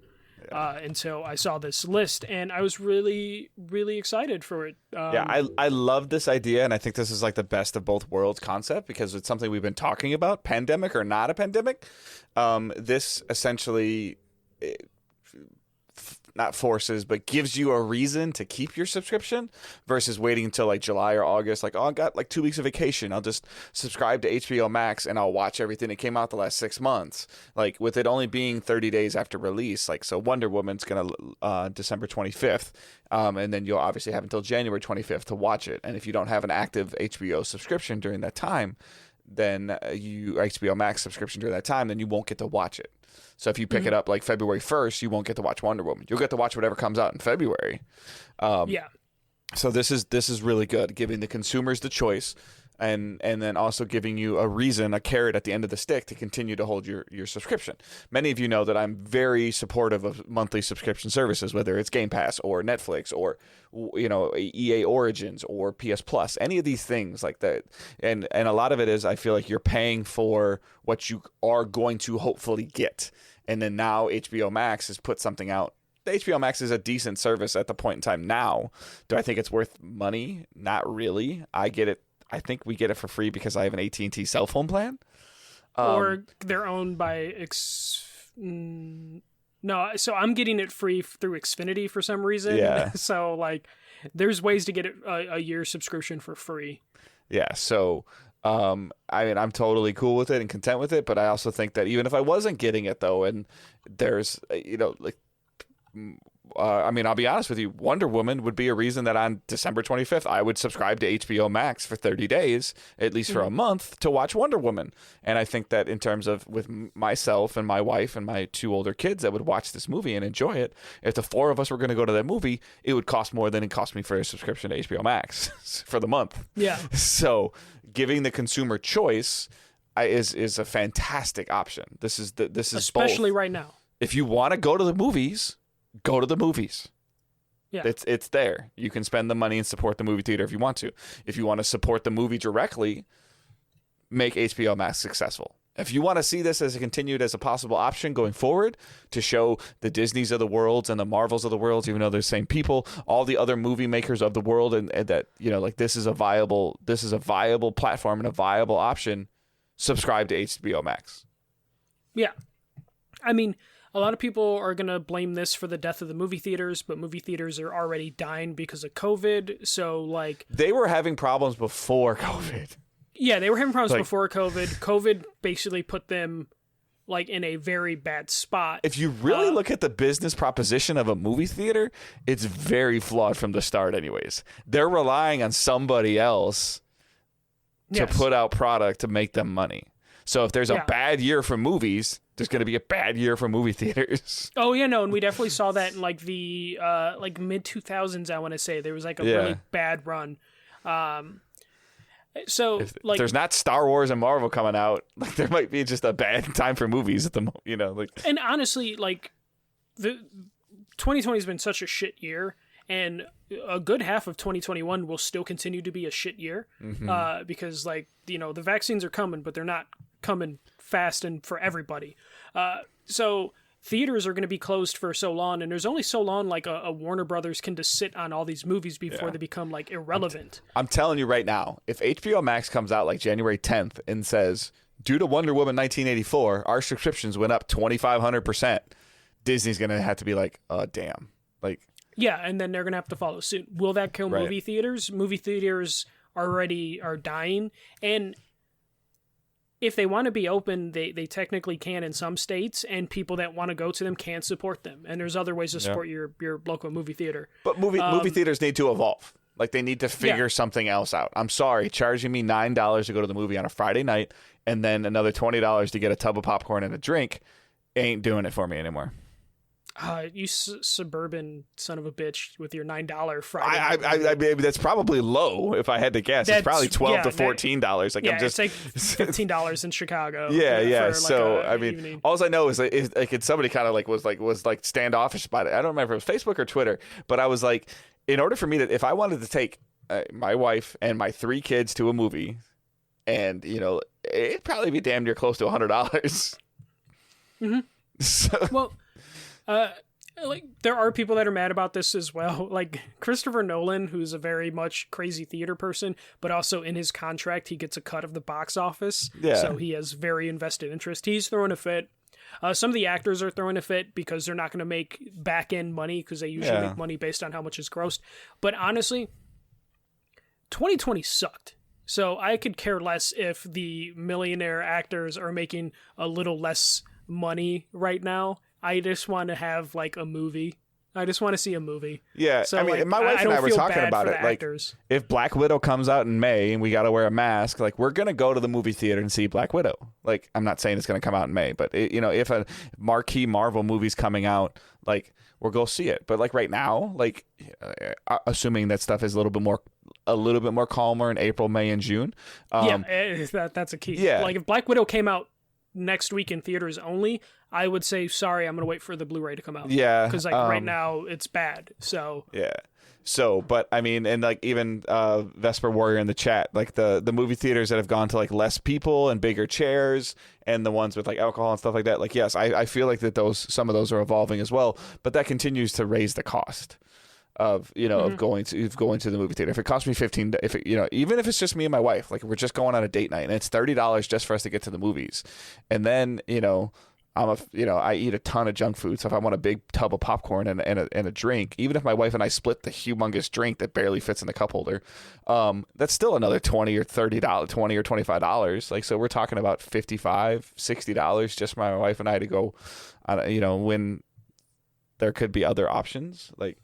until I saw this list, and I was really, really excited for it. I love this idea, and I think this is like the best of both worlds concept, because it's something we've been talking about, pandemic or not a pandemic. This essentially not forces, but gives you a reason to keep your subscription versus waiting until like July or August. Like, oh, I got like 2 weeks of vacation, I'll just subscribe to HBO Max and I'll watch everything that came out the last 6 months. Like, with it only being 30 days after release, like, so Wonder Woman's gonna December 25th, and then you'll obviously have until January 25th to watch it. And if you don't have an active HBO subscription during that time, then HBO Max subscription during that time, then you won't get to watch it. So if you pick it up like February 1st, you won't get to watch Wonder Woman. You'll get to watch whatever comes out in February. So this is really good, giving the consumers the choice, and then also giving you a reason, a carrot at the end of the stick to continue to hold your subscription. Many of you know that I'm very supportive of monthly subscription services, whether it's Game Pass or Netflix or, you know, EA Origins or PS Plus, any of these things like that. And a lot of it is, I feel like you're paying for what you are going to hopefully get. And then now HBO Max has put something out. The HBO Max is a decent service at the point in time now. Do I think it's worth money? Not really. I get it. I think we get it for free because I have an AT&T cell phone plan. Or they're owned by No, so I'm getting it free through Xfinity for some reason. Yeah. So like, there's ways to get it a year subscription for free. Yeah. So, I mean, I'm totally cool with it and content with it, but I also think that even if I wasn't getting it though, and there's, you know, like, I mean, I'll be honest with you, Wonder Woman would be a reason that on December 25th, I would subscribe to HBO Max for 30 days, at least for a month, to watch Wonder Woman. And I think that in terms of with myself and my wife and my 2 older kids that would watch this movie and enjoy it, if the 4 of us were going to go to that movie, it would cost more than it cost me for a subscription to HBO Max for the month. Yeah. So giving the consumer choice is a fantastic option. This is especially both. Right now. If you want to go to the movies, go to the movies. Yeah. It's there. You can spend the money and support the movie theater if you want to. If you want to support the movie directly, make HBO Max successful. If you want to see this as a continued as a possible option going forward to show the Disneys of the world and the Marvels of the world, even though they're the same people, all the other movie makers of the world, and that, you know, like this is a viable platform and a viable option, subscribe to HBO Max. Yeah. I mean, a lot of people are going to blame this for the death of the movie theaters, but movie theaters are already dying because of COVID. So, like... They were having problems before COVID. Yeah, they were having problems before COVID. COVID basically put them, like, in a very bad spot. If you really look at the business proposition of a movie theater, it's very flawed from the start anyways. They're relying on somebody else to put out product to make them money. So if there's a bad year for movies, there's going to be a bad year for movie theaters. Oh, yeah, no, and we definitely saw that in, like, the mid-2000s, I want to say. There was, like, a really bad run. So, if like... there's not Star Wars and Marvel coming out, like, there might be just a bad time for movies at the moment, you know? Like... And honestly, like, the 2020 has been such a shit year, and a good half of 2021 will still continue to be a shit year, because, like, you know, the vaccines are coming, but they're not coming fast and for everybody. So theaters are going to be closed for so long, and there's only so long like a Warner Brothers can just sit on all these movies before they become like irrelevant. I'm telling you right now, if HBO Max comes out like January 10th and says, due to Wonder Woman 1984, our subscriptions went up 2,500%, Disney's going to have to be like, damn. Like, yeah, and then they're going to have to follow suit. Will that kill movie theaters? Movie theaters already are dying, and if they want to be open, they technically can in some states, and people that want to go to them can support them. And there's other ways to support your local movie theater. But movie theaters need to evolve. Like, they need to figure something else out. I'm sorry, charging me $9 to go to the movie on a Friday night and then another $20 to get a tub of popcorn and a drink ain't doing it for me anymore. You suburban son of a bitch with your $9 Friday. I mean, that's probably low if I had to guess. It's probably $12 to $14. Like, I'm just, it's like $15 in Chicago. Yeah. For So I mean, evening. all I know is like somebody kind of was standoffish about it. I don't remember if it was Facebook or Twitter, but I was like, in order for me to, if I wanted to take my wife and my 3 kids to a movie, and you know, it'd probably be damn near close to $100. Mm-hmm. So, well. like there are people that are mad about this as well. Like Christopher Nolan, who's a very much crazy theater person, but also in his contract, he gets a cut of the box office. Yeah. So he has very invested interest. He's throwing a fit. Some of the actors are throwing a fit because they're not going to make back end money because they usually make money based on how much is grossed. But honestly, 2020 sucked. So I could care less if the millionaire actors are making a little less money right now. I just want to have like a movie. I just want to see a movie. Yeah, so, I mean, like, my wife and I were talking about it. Like, actors. if Black Widow comes out in May and we got to wear a mask, like, we're gonna go to the movie theater and see Black Widow. Like, I'm not saying it's gonna come out in May, but if a marquee Marvel movie's coming out, like, we'll go see it. But like right now, like, assuming that stuff is a little bit more calmer in April, May, and June. That's a key. Yeah, like if Black Widow came out next week in theaters only, I would say sorry, I'm gonna wait for the Blu-ray to come out. Yeah, because like right now it's bad. So yeah. So, but I mean, and like even Vesper Warrior in the chat, like the movie theaters that have gone to like less people and bigger chairs, and the ones with like alcohol and stuff like that. Like, yes, I feel like that some of those are evolving as well, but that continues to raise the cost of of going to the movie theater. If it costs me $15, even if it's just me and my wife, like we're just going on a date night and it's $30 just for us to get to the movies, and then I eat a ton of junk food, so if I want a big tub of popcorn and a drink, even if my wife and I split the humongous drink that barely fits in the cup holder, that's still another $20 or $25. Like, so we're talking about $55, $60 just for my wife and I to go, when there could be other options. Like,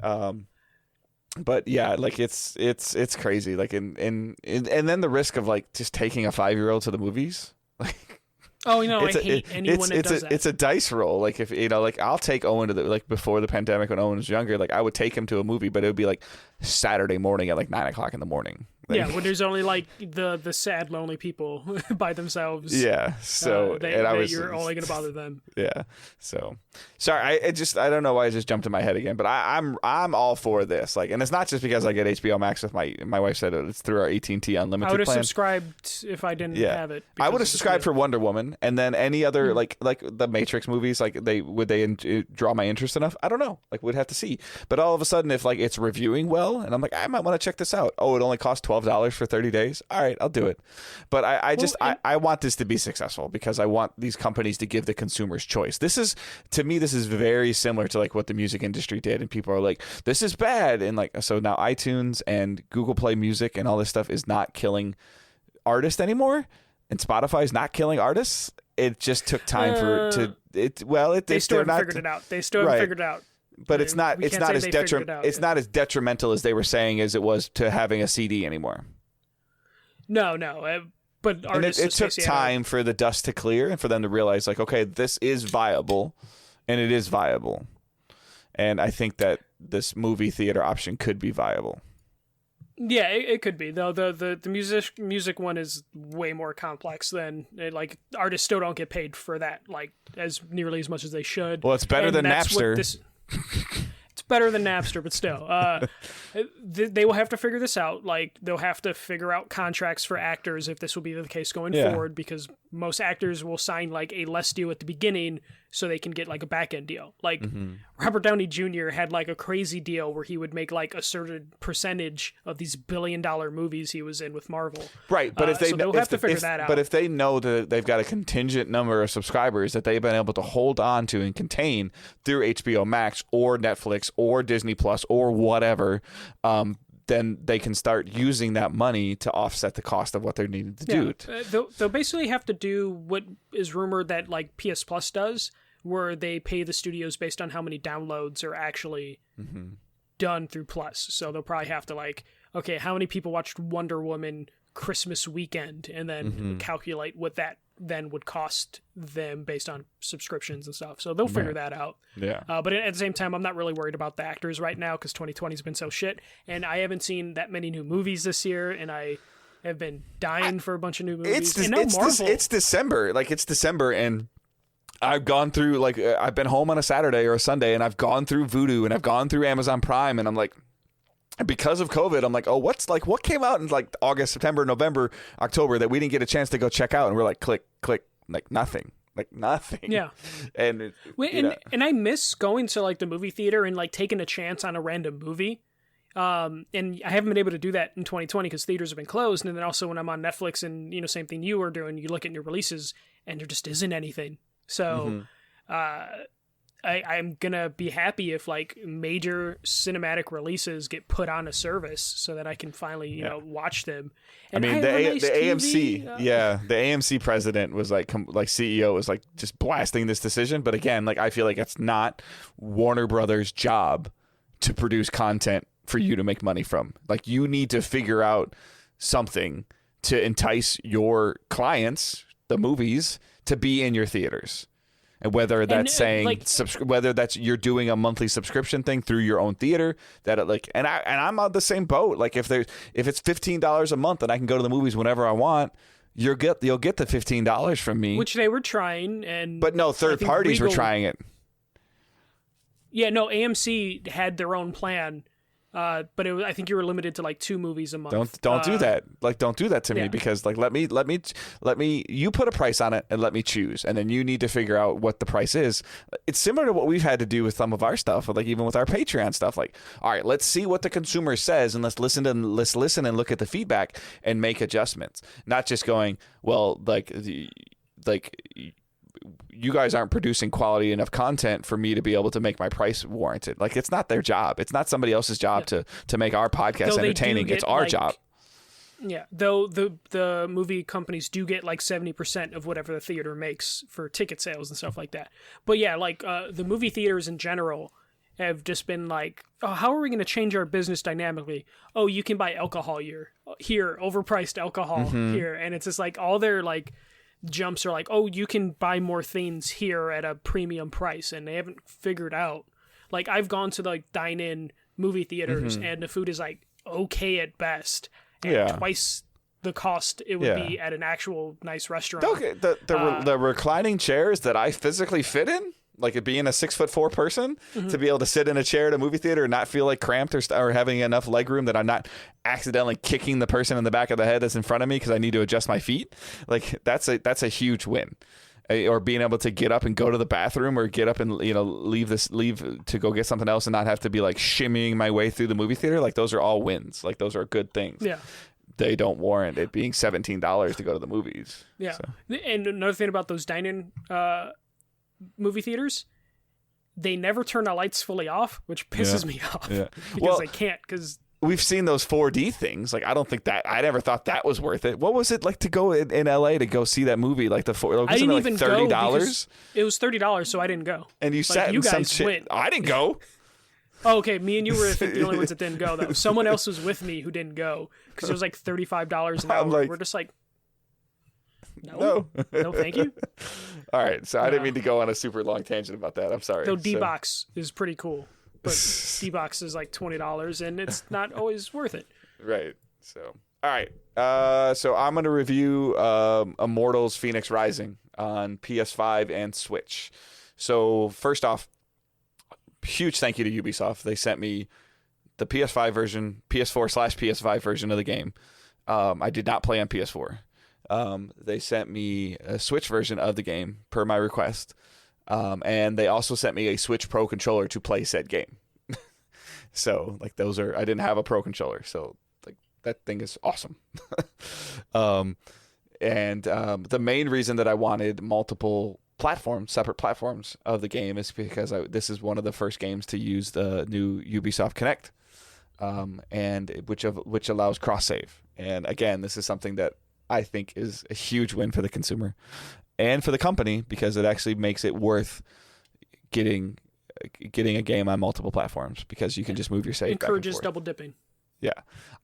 but yeah, like it's crazy. Like, and then the risk of like just taking a 5-year-old to the movies, like. Oh, I hate anyone that does that. It's a dice roll. Like if like I'll take Owen to like before the pandemic when Owen was younger, like I would take him to a movie, but it would be like Saturday morning at like 9:00 in the morning. Like, yeah, when there's only like the sad lonely people by themselves. Yeah, so you're only gonna bother them. Yeah, so sorry, I don't know why it just jumped in my head again, but I'm all for this. Like, and it's not just because I get HBO Max with my wife said it's through our AT&T Unlimited. I would have plan. Subscribed if I didn't have it. I would have subscribed for Wonder Woman, and then any other like the Matrix movies. Like would they draw my interest enough? I don't know. Like we'd have to see. But all of a sudden, if like it's reviewing well, and I'm like I might want to check this out. Oh, it only costs $12 for 30 days. All right, I'll do it. But I want this to be successful because I want these companies to give the consumers choice. This is very similar to like what the music industry did, and people are like, this is bad, and like so now iTunes and Google Play Music and all this stuff is not killing artists anymore, and Spotify is not killing artists. It just took time they still haven't figured it out. They still haven't figured it out. But it's not as not as detrimental as they were saying as it was to having a CD anymore. No, but artists, it took time for the dust to clear and for them to realize like, okay, this is viable, and it is viable, and I think that this movie theater option could be viable. Yeah, it could be though. The music one is way more complex than like artists still don't get paid for that like as nearly as much as they should. Well, it's better than Napster. It's better than Napster, but still, they will have to figure this out. Like they'll have to figure out contracts for actors if this will be the case going forward, because most actors will sign like a less deal at the beginning so they can get like a back end deal. Like Robert Downey Jr. had like a crazy deal where he would make like a certain percentage of these $1 billion movies he was in with Marvel. Right, but if they they'll have to figure that out. But if they know that they've got a contingent number of subscribers that they've been able to hold on to and contain through HBO Max or Netflix or Disney Plus or whatever, then they can start using that money to offset the cost of what they're needing to do. They'll basically have to do what is rumored that like PS Plus does, where they pay the studios based on how many downloads are actually done through Plus. So they'll probably have to like, okay, how many people watched Wonder Woman Christmas weekend, and then calculate what that then would cost them based on subscriptions and stuff. So they'll figure that out. Yeah. But at the same time, I'm not really worried about the actors right now because 2020 has been so shit, and I haven't seen that many new movies this year, and I have been dying for a bunch of new movies. It's December. Like it's December, and I've gone through like I've been home on a Saturday or a Sunday, and I've gone through Vudu and I've gone through Amazon Prime, and I'm like, because of COVID, I'm like, oh, what came out in like August, September, November, October that we didn't get a chance to go check out, and we're like, click, like nothing. like nothing. Yeah. And and I miss going to like the movie theater and like taking a chance on a random movie. And I haven't been able to do that in 2020 because theaters have been closed. And then also when I'm on Netflix and, same thing you were doing, you look at new releases and there just isn't anything. So, I'm gonna be happy if like major cinematic releases get put on a service so that I can finally watch them. And I mean, the AMC, the AMC president was like CEO was like just blasting this decision. But again, like I feel like it's not Warner Brothers' job to produce content for you to make money from. Like you need to figure out something to entice your clients, the movies, to be in your theaters. And whether that's whether that's you're doing a monthly subscription thing through your own theater, I'm on the same boat. Like if it's $15 a month and I can go to the movies whenever I want, you'll get the $15 from me. Which they were trying, but no, third parties were trying it. Yeah, no, AMC had their own plan. But I think you were limited to like 2 movies a month. Don't do that. Like, don't do that to me because like, let me, you put a price on it and let me choose. And then you need to figure out what the price is. It's similar to what we've had to do with some of our stuff, like even with our Patreon stuff. Like, all right, let's see what the consumer says and let's listen and look at the feedback and make adjustments. Not just going, well, you guys aren't producing quality enough content for me to be able to make my price warranted. Like it's not their job. It's not somebody else's job to make our podcast entertaining. It's our job. Yeah. Though the movie companies do get like 70% of whatever the theater makes for ticket sales and stuff like that. But yeah, like the movie theaters in general have just been like, oh, how are we going to change our business dynamically? Oh, you can buy alcohol here, overpriced alcohol here. And it's just like all their like jumps are like, oh, you can buy more things here at a premium price, and they haven't figured out. Like I've gone to like dine-in movie theaters, and the food is like okay at best, and twice the cost it would be at an actual nice restaurant. Okay, the reclining chairs that I physically fit in, like it being a 6'4" person, to be able to sit in a chair at a movie theater and not feel like cramped or having enough leg room that I'm not accidentally kicking the person in the back of the head that's in front of me because I need to adjust my feet. Like that's a huge win. Or being able to get up and go to the bathroom or get up and leave to go get something else and not have to be like shimmying my way through the movie theater. Like those are all wins. Like those are good things. Yeah. They don't warrant it being $17 to go to the movies. Yeah. So. And another thing about those dine-in movie theaters, they never turn the lights fully off, which pisses me off because they can't. Because we've seen those 4D things. Like I never thought that was worth it. What was it like to go in LA to go see that movie? Like I didn't even $30. Go. It was $30, so I didn't go. And you sat in some shit. Went. I didn't go. Oh, okay, me and you were the only ones that didn't go though. Someone else was with me who didn't go because it was like $35 an hour. Like, we're just like, no, thank you. All right, so I didn't mean to go on a super long tangent about that. I'm sorry. Though D-Box is pretty cool, but D-Box is like $20, and it's not always worth it. Right. So, all right. So I'm going to review Immortals: Fenyx Rising on PS5 and Switch. So first off, huge thank you to Ubisoft. They sent me the PS5 version, PS4/PS5 version of the game. I did not play on PS4. They sent me a Switch version of the game per my request. And they also sent me a Switch Pro controller to play said game. So like I didn't have a Pro controller. So like that thing is awesome. The main reason that I wanted multiple separate platforms of the game is because this is one of the first games to use the new Ubisoft Connect, and which allows cross save. And again, this is something that I think is a huge win for the consumer and for the company because it actually makes it worth getting a game on multiple platforms because you can just move your save. Encourages double dipping. Yeah,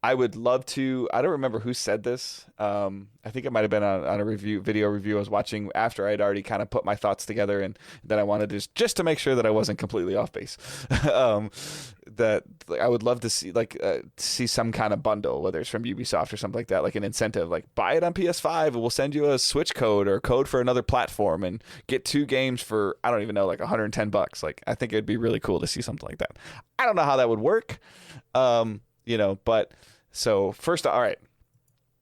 I would love to. I don't remember who said this. I think it might have been on a video review I was watching after I'd already kind of put my thoughts together, and then I wanted to just to make sure that I wasn't completely off base. That I would love to see some kind of bundle, whether it's from Ubisoft or something like that, like an incentive, like buy it on PS5 and we'll send you a Switch code or a code for another platform and get 2 games for I don't even know, like $110. Like I think it'd be really cool to see something like that. I don't know how that would work. But so first, all right.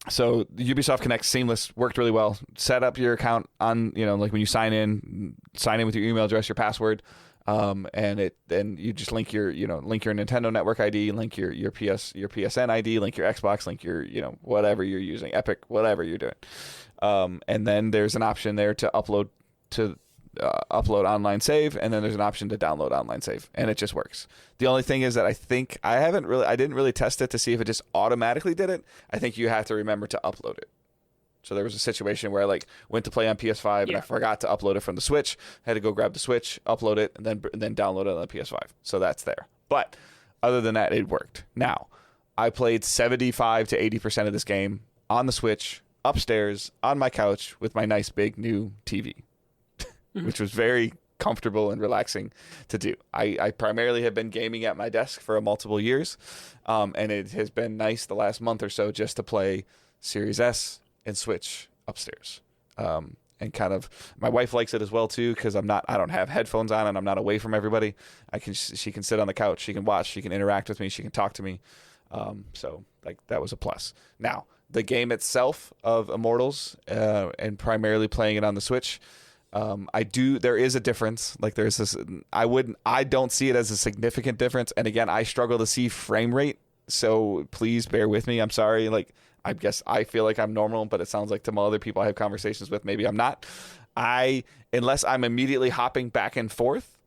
So the Ubisoft Connect seamless, worked really well. Set up your account on, like when you sign in with your email address, your password, and you just link your Nintendo Network ID, link your PSN ID, link your Xbox, link your whatever you're using, Epic, whatever you're doing, and then there's an option there to upload online save, and then there's an option to download online save, and it just works. The only thing is that I didn't really test it to see if it just automatically did it. I think you have to remember to upload it. So there was a situation where I went to play on PS5 and I forgot to upload it from the Switch. I had to go grab the Switch, upload it, and then download it on the PS5. So that's there. But other than that, it worked. Now, I played 75 to 80% of this game on the Switch, upstairs, on my couch, with my nice big new TV. Which was very comfortable and relaxing to do. I primarily have been gaming at my desk for multiple years, and it has been nice the last month or so just to play Series S and Switch upstairs. And kind of, my wife likes it as well too, because I don't have headphones on and I'm not away from everybody. She can sit on the couch, she can watch, she can interact with me, she can talk to me. So that was a plus. Now, the game itself of Immortals, and primarily playing it on the Switch, there is a difference. There's this, I don't see it as a significant difference. And again, I struggle to see frame rate. So please bear with me. I'm sorry. I guess I feel like I'm normal, but it sounds like to other people I have conversations with, maybe I'm not. Unless I'm immediately hopping back and forth,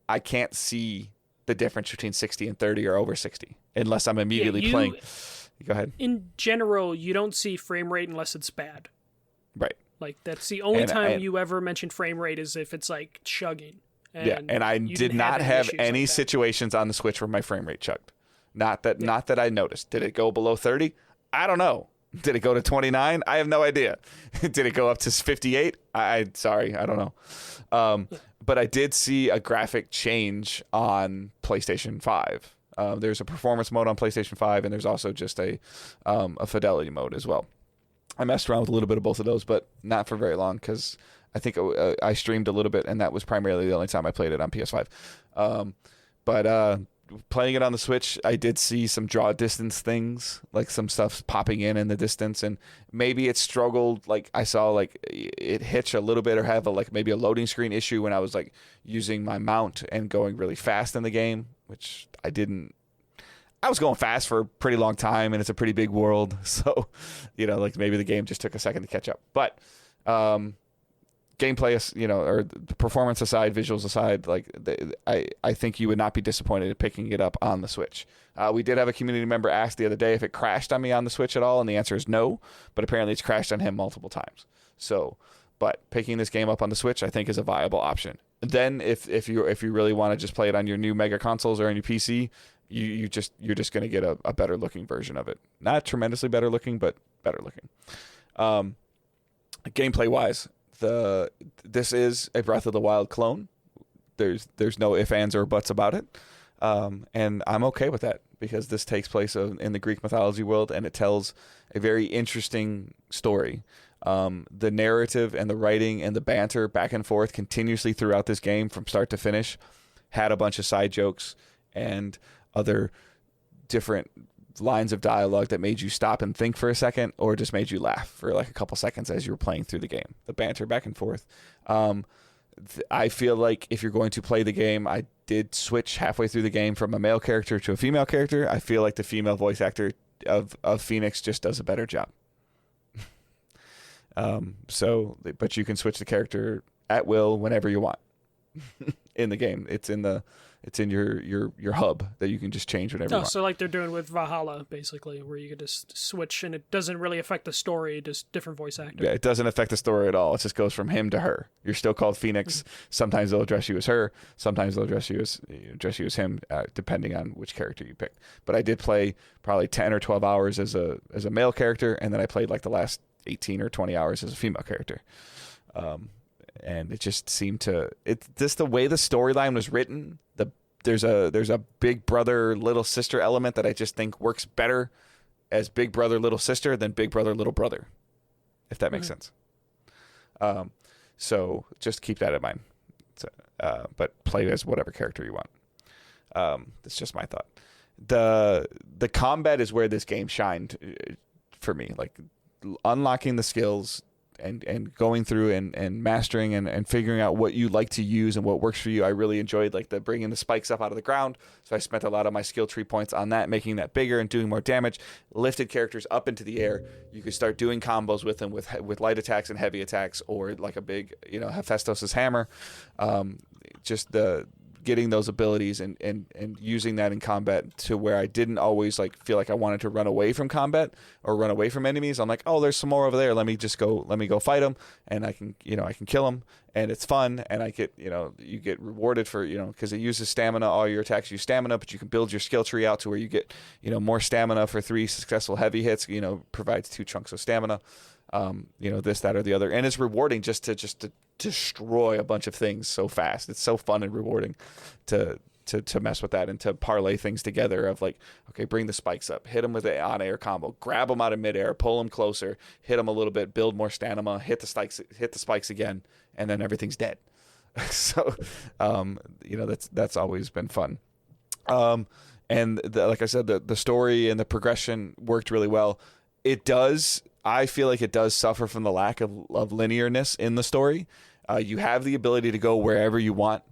I can't see the difference between 60 and 30 or over 60 unless I'm immediately playing. Go ahead. In general, you don't see frame rate unless it's bad. Right. That's the only time you ever mention frame rate is if it's chugging. And I did not have any situations on the Switch where my frame rate chugged. Not that I noticed. Did it go below 30? I don't know. Did it go to 29? I have no idea. Did it go up to 58? Sorry, I don't know. But I did see a graphic change on PlayStation 5. There's a performance mode on PlayStation 5, and there's also just a fidelity mode as well. I messed around with a little bit of both of those, but not for very long, because I think I streamed a little bit, and that was primarily the only time I played it on PS5. But playing it on the Switch, I did see some draw distance things, some stuff popping in the distance, and maybe it struggled. I saw it hitch a little bit, or have maybe a loading screen issue when I was using my mount and going really fast in the game, which I didn't. I was going fast for a pretty long time, and it's a pretty big world, so maybe the game just took a second to catch up. But gameplay, or the performance aside, visuals aside, I think you would not be disappointed in picking it up on the Switch. We did have a community member ask the other day if it crashed on me on the Switch at all, and the answer is no. But apparently, it's crashed on him multiple times. But picking this game up on the Switch, I think, is a viable option. Then, if you really want to just play it on your new mega consoles or on your PC, you're just going to get a better looking version of it. Not tremendously better looking, but better looking. Gameplay wise, this is a Breath of the Wild clone. There's no ifs, ands, or buts about it. And I'm okay with that, because this takes place in the Greek mythology world, and it tells a very interesting story. The narrative and the writing and the banter back and forth continuously throughout this game from start to finish had a bunch of side jokes and other different lines of dialogue that made you stop and think for a second, or just made you laugh for a couple seconds as you were playing through the game. The banter back and forth. I feel like if you're going to play the game, I did switch halfway through the game from a male character to a female character. I feel like the female voice actor of Fenyx just does a better job. But you can switch the character at will whenever you want in the game. It's in your hub that you can just change whenever you want. So they're doing with Valhalla, basically, where you can just switch, and it doesn't really affect the story, just different voice actor. Yeah, it doesn't affect the story at all. It just goes from him to her. You're still called Fenyx. Mm-hmm. Sometimes they'll address you as her. Sometimes they'll address you as him, depending on which character you pick. But I did play probably 10 or 12 hours as a male character, and then I played the last 18 or 20 hours as a female character. And it just seemed to, it's just the way the storyline was written. There's a big brother little sister element that I just think works better as big brother little sister than big brother little brother, if that makes sense. So just keep that in mind. But play as whatever character you want. That's just my thought. The combat is where this game shined for me. unlocking the skills and going through and mastering and figuring out what you like to use and what works for you. I really enjoyed like the bringing the spikes up out of the ground. So I spent a lot of my skill tree points on that, making that bigger and doing more damage. Lifted characters up into the air. You could start doing combos with them with light attacks and heavy attacks, or like a big, Hephaestus' hammer. Just getting those abilities and using that in combat to where I didn't always like feel like I wanted to run away from combat or run away from enemies. I'm like, oh, there's some more over there. Let me go fight them, and I can kill them, and it's fun, and I get, you get rewarded for, because it uses stamina. All your attacks use stamina, but you can build your skill tree out to where you get, more stamina for 3 successful heavy hits, provides 2 chunks of stamina. This, that, or the other, and it's rewarding just to destroy a bunch of things so fast. It's so fun and rewarding to mess with that and to parlay things together of like, okay, bring the spikes up, hit them with an on-air combo, grab them out of midair, pull them closer, hit them a little bit, build more stamina, hit the spikes again, and then everything's dead. So, that's always been fun. And like I said, the story and the progression worked really well. I feel like it does suffer from the lack of linearness in the story. You have the ability to go wherever you want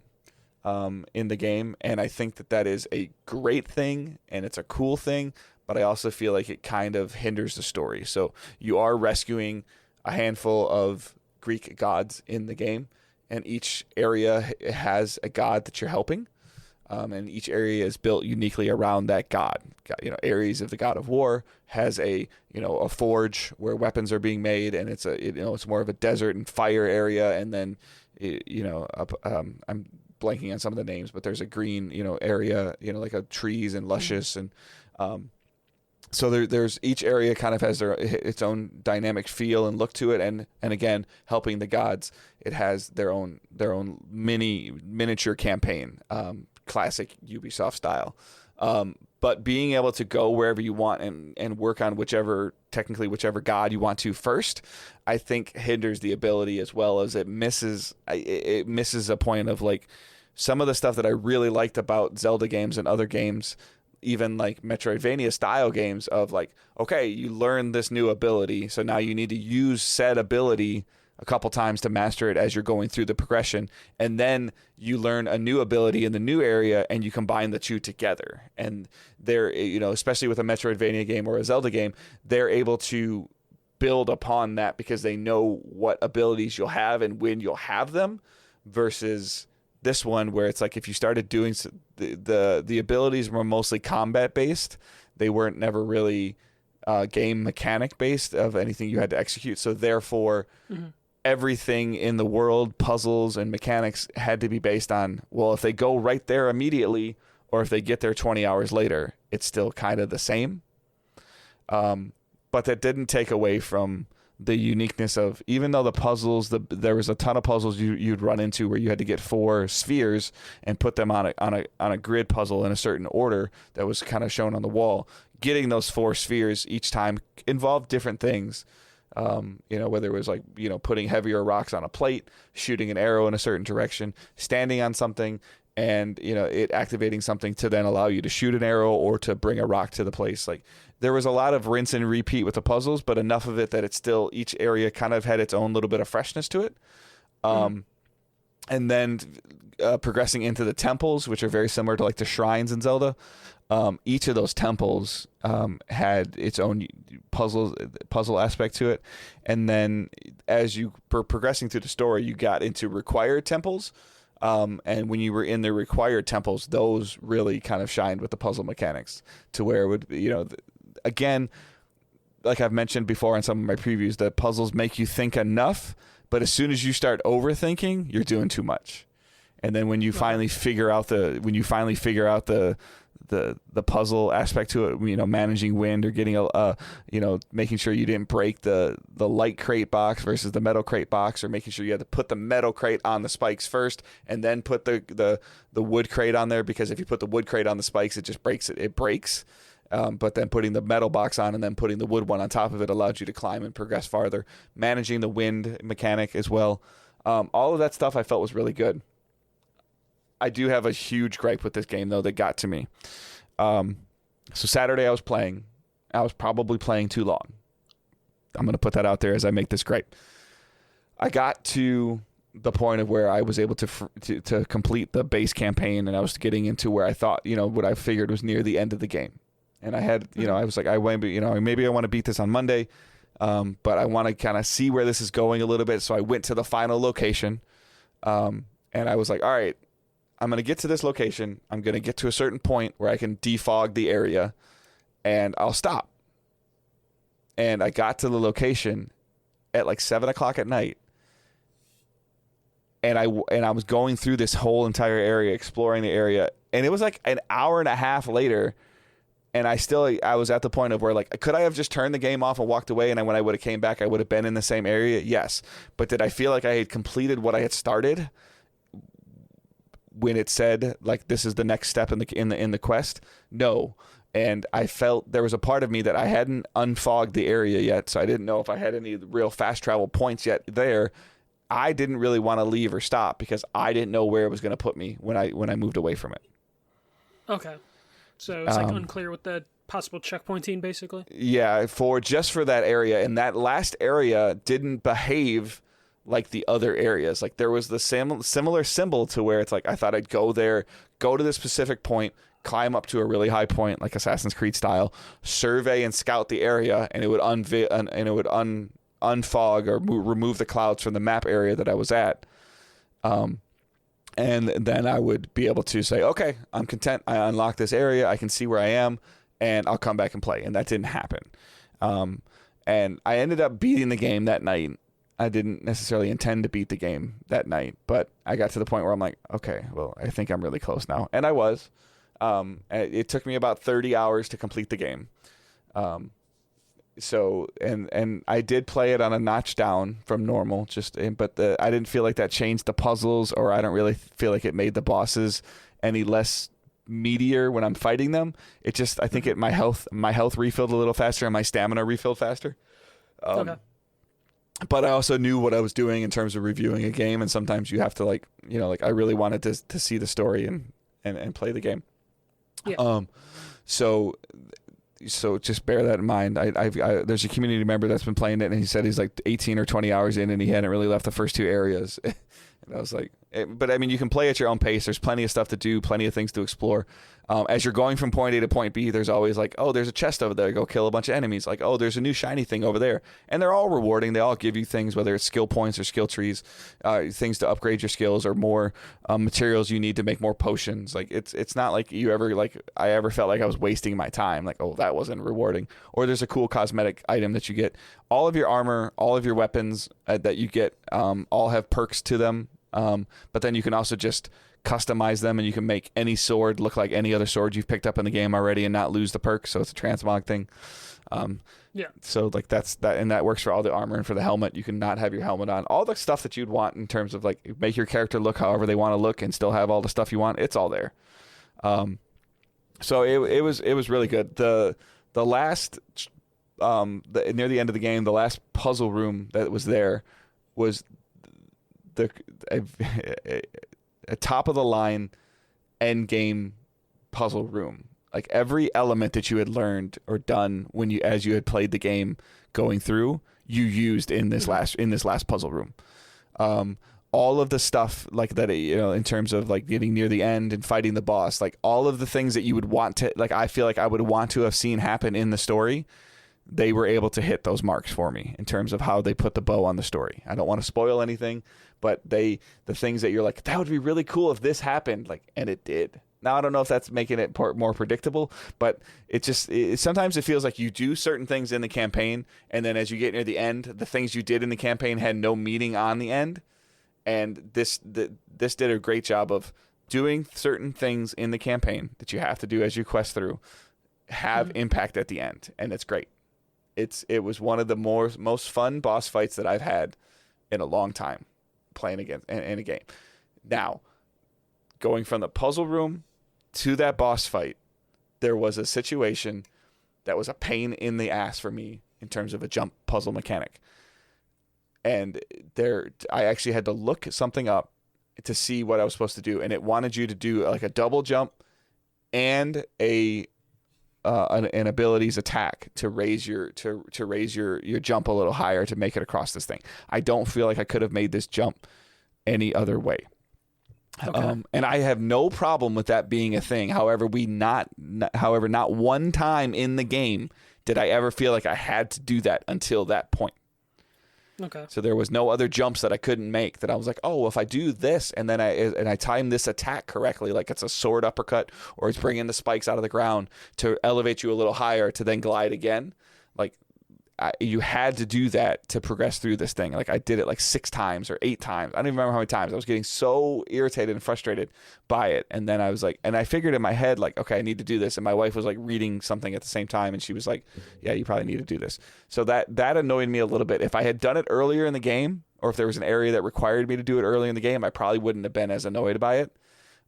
in the game, and I think that is a great thing, and it's a cool thing, but I also feel like it kind of hinders the story. So you are rescuing a handful of Greek gods in the game, and each area has a god that you're helping. And each area is built uniquely around that god. Ares of the god of war has a forge where weapons are being made, and it's more of a desert and fire area. And then, I'm blanking on some of the names, but there's a green, area, like a trees and luscious. And, so there's each area kind of has its own dynamic feel and look to it. And again, helping the gods, it has their own miniature campaign. Classic Ubisoft style. But being able to go wherever you want and work on whichever god you want to first, I think hinders the ability, as well as it misses a point of like some of the stuff that I really liked about Zelda games and other games, even like Metroidvania style games, of like, okay, you learn this new ability, so now you need to use said ability a couple times to master it as you're going through the progression, and then you learn a new ability in the new area and you combine the two together. And they're, especially with a Metroidvania game or a Zelda game, they're able to build upon that because they know what abilities you'll have and when you'll have them, versus this one where it's like if you started doing the abilities were mostly combat based, they weren't never really game mechanic based of anything you had to execute. So therefore, everything in the world, puzzles and mechanics, had to be based on, well, if they go right there immediately or if they get there 20 hours later, it's still kind of the same. But that didn't take away from the uniqueness of, even though the puzzles, there was a ton of puzzles you'd run into where you had to get 4 spheres and put them on a grid puzzle in a certain order that was kind of shown on the wall. Getting those 4 spheres each time involved different things. Whether it was like, putting heavier rocks on a plate, shooting an arrow in a certain direction, standing on something, and, it activating something to then allow you to shoot an arrow or to bring a rock to the place. Like, there was a lot of rinse and repeat with the puzzles, but enough of it that it's still, each area kind of had its own little bit of freshness to it. And then progressing into the temples, which are very similar to like the shrines in Zelda. Each of those temples had its own puzzle aspect to it. And then as you were progressing through the story, you got into required temples. And when you were in the required temples, those really kind of shined with the puzzle mechanics to where it would, again, like I've mentioned before in some of my previews, the puzzles make you think enough, but as soon as you start overthinking, you're doing too much. And then when you finally figure out the puzzle aspect to it, managing wind or getting making sure you didn't break the light crate box versus the metal crate box, or making sure you had to put the metal crate on the spikes first and then put the wood crate on there, because if you put the wood crate on the spikes, it just breaks it. It breaks. But then putting the metal box on and then putting the wood one on top of it allowed you to climb and progress farther. Managing the wind mechanic as well. All of that stuff I felt was really good. I do have a huge gripe with this game, though, that got to me. So Saturday I was probably playing too long. I'm gonna put that out there as I make this great. I got to the point of where I was able to complete the base campaign, and I was getting into where I thought, what I figured was near the end of the game. And I had, I was like, maybe I want to beat this on Monday, but I want to kind of see where this is going a little bit. So I went to the final location, and I was like, all right, I'm going to get to this location. I'm going to get to a certain point where I can defog the area, and I'll stop. And I got to the location at like 7 o'clock at night. And I was going through this whole entire area, exploring the area, and it was like an hour and a half later, and I was at the point of where, like, could I have just turned the game off and walked away, and when I would have came back, I would have been in the same area? Yes. But did I feel like I had completed what I had started when it said, like, this is the next step in the quest? No. And I felt there was a part of me that I hadn't unfogged the area yet, so I didn't know if I had any real fast travel points yet there. I didn't really want to leave or stop because I didn't know where it was going to put me when I moved away from it. Okay. So it's like unclear with the possible checkpointing, basically? Yeah, for that area. And that last area didn't behave like the other areas. Like, there was the similar symbol to where it's like, I thought I'd go there, go to this specific point, climb up to a really high point, like Assassin's Creed style, survey and scout the area, and it would unfog or remove the clouds from the map area that I was at. And then I would be able to say, okay, I'm content. I unlocked this area. I can see where I am, and I'll come back and play. And that didn't happen. And I ended up beating the game that night. I didn't necessarily intend to beat the game that night, but I got to the point where I'm like, okay, well, I think I'm really close now. And I was. It took me about 30 hours to complete the game. So, and I did play it on a notch down from normal, but I didn't feel like that changed the puzzles, or I don't really feel like it made the bosses any less meatier when I'm fighting them. It just, I think my health refilled a little faster and my stamina refilled faster. Okay. But I also knew what I was doing in terms of reviewing a game, and sometimes you have to I really wanted to see the story and play the game. Yeah. So just bear that in mind. There's a community member that's been playing it, and he said he's like 18 or 20 hours in, and he hadn't really left the first two areas. And I was like, but I mean, you can play at your own pace. There's plenty of stuff to do, plenty of things to explore. As you're going from point A to point B, there's always like, oh, there's a chest over there. Go kill a bunch of enemies. Like, oh, there's a new shiny thing over there. And they're all rewarding. They all give you things, whether it's skill points or skill trees, things to upgrade your skills, or more materials you need to make more potions. Like, it's not like I ever felt like I was wasting my time. Like, oh, that wasn't rewarding. Or there's a cool cosmetic item that you get. All of your armor, all of your weapons that you get, all have perks to them. But then you can also just customize them, and you can make any sword look like any other sword you've picked up in the game already and not lose the perk. So it's a transmog thing. Yeah. So like that's that, and that works for all the armor. And for the helmet, you can not have your helmet on. All the stuff that you'd want in terms of like make your character look however they want to look and still have all the stuff you want. It's all there. So it was really good. The last near the end of the game, the last puzzle room that was there was a top of the line end game puzzle room. Like every element that you had learned or done as you had played the game going through, you used in this last puzzle room. All of the stuff like that, in terms of like getting near the end and fighting the boss, like all of the things that you would want to, like, I feel like I would want to have seen happen in the story. They were able to hit those marks for me in terms of how they put the bow on the story. I don't want to spoil anything, but the things that you're like, that would be really cool if this happened, like, and it did. Now, I don't know if that's making it more predictable, but sometimes it feels like you do certain things in the campaign, and then as you get near the end, the things you did in the campaign had no meaning on the end. And this did a great job of doing certain things in the campaign that you have to do as you quest through have impact at the end, and it's great. It was one of the most fun boss fights that I've had in a long time playing against in a game. Now, going from the puzzle room to that boss fight, there was a situation that was a pain in the ass for me in terms of a jump puzzle mechanic. And I actually had to look something up to see what I was supposed to do, and it wanted you to do like a double jump and a an ability's attack to raise your jump a little higher to make it across this thing. I don't feel like I could have made this jump any other way. Okay. And I have no problem with that being a thing. However, not one time in the game did I ever feel like I had to do that until that point. Okay. So there was no other jumps that I couldn't make that I was like, oh, if I do this and then I time this attack correctly, like it's a sword uppercut or it's bringing the spikes out of the ground to elevate you a little higher to then glide again. Like you had to do that to progress through this thing. Like I did it like 6 times or 8 times. I don't even remember how many times. I was getting so irritated and frustrated by it. And then I was like, and I figured in my head, like, okay, I need to do this. And my wife was like reading something at the same time. And she was like, yeah, you probably need to do this. So that annoyed me a little bit. If I had done it earlier in the game, or if there was an area that required me to do it early in the game, I probably wouldn't have been as annoyed by it.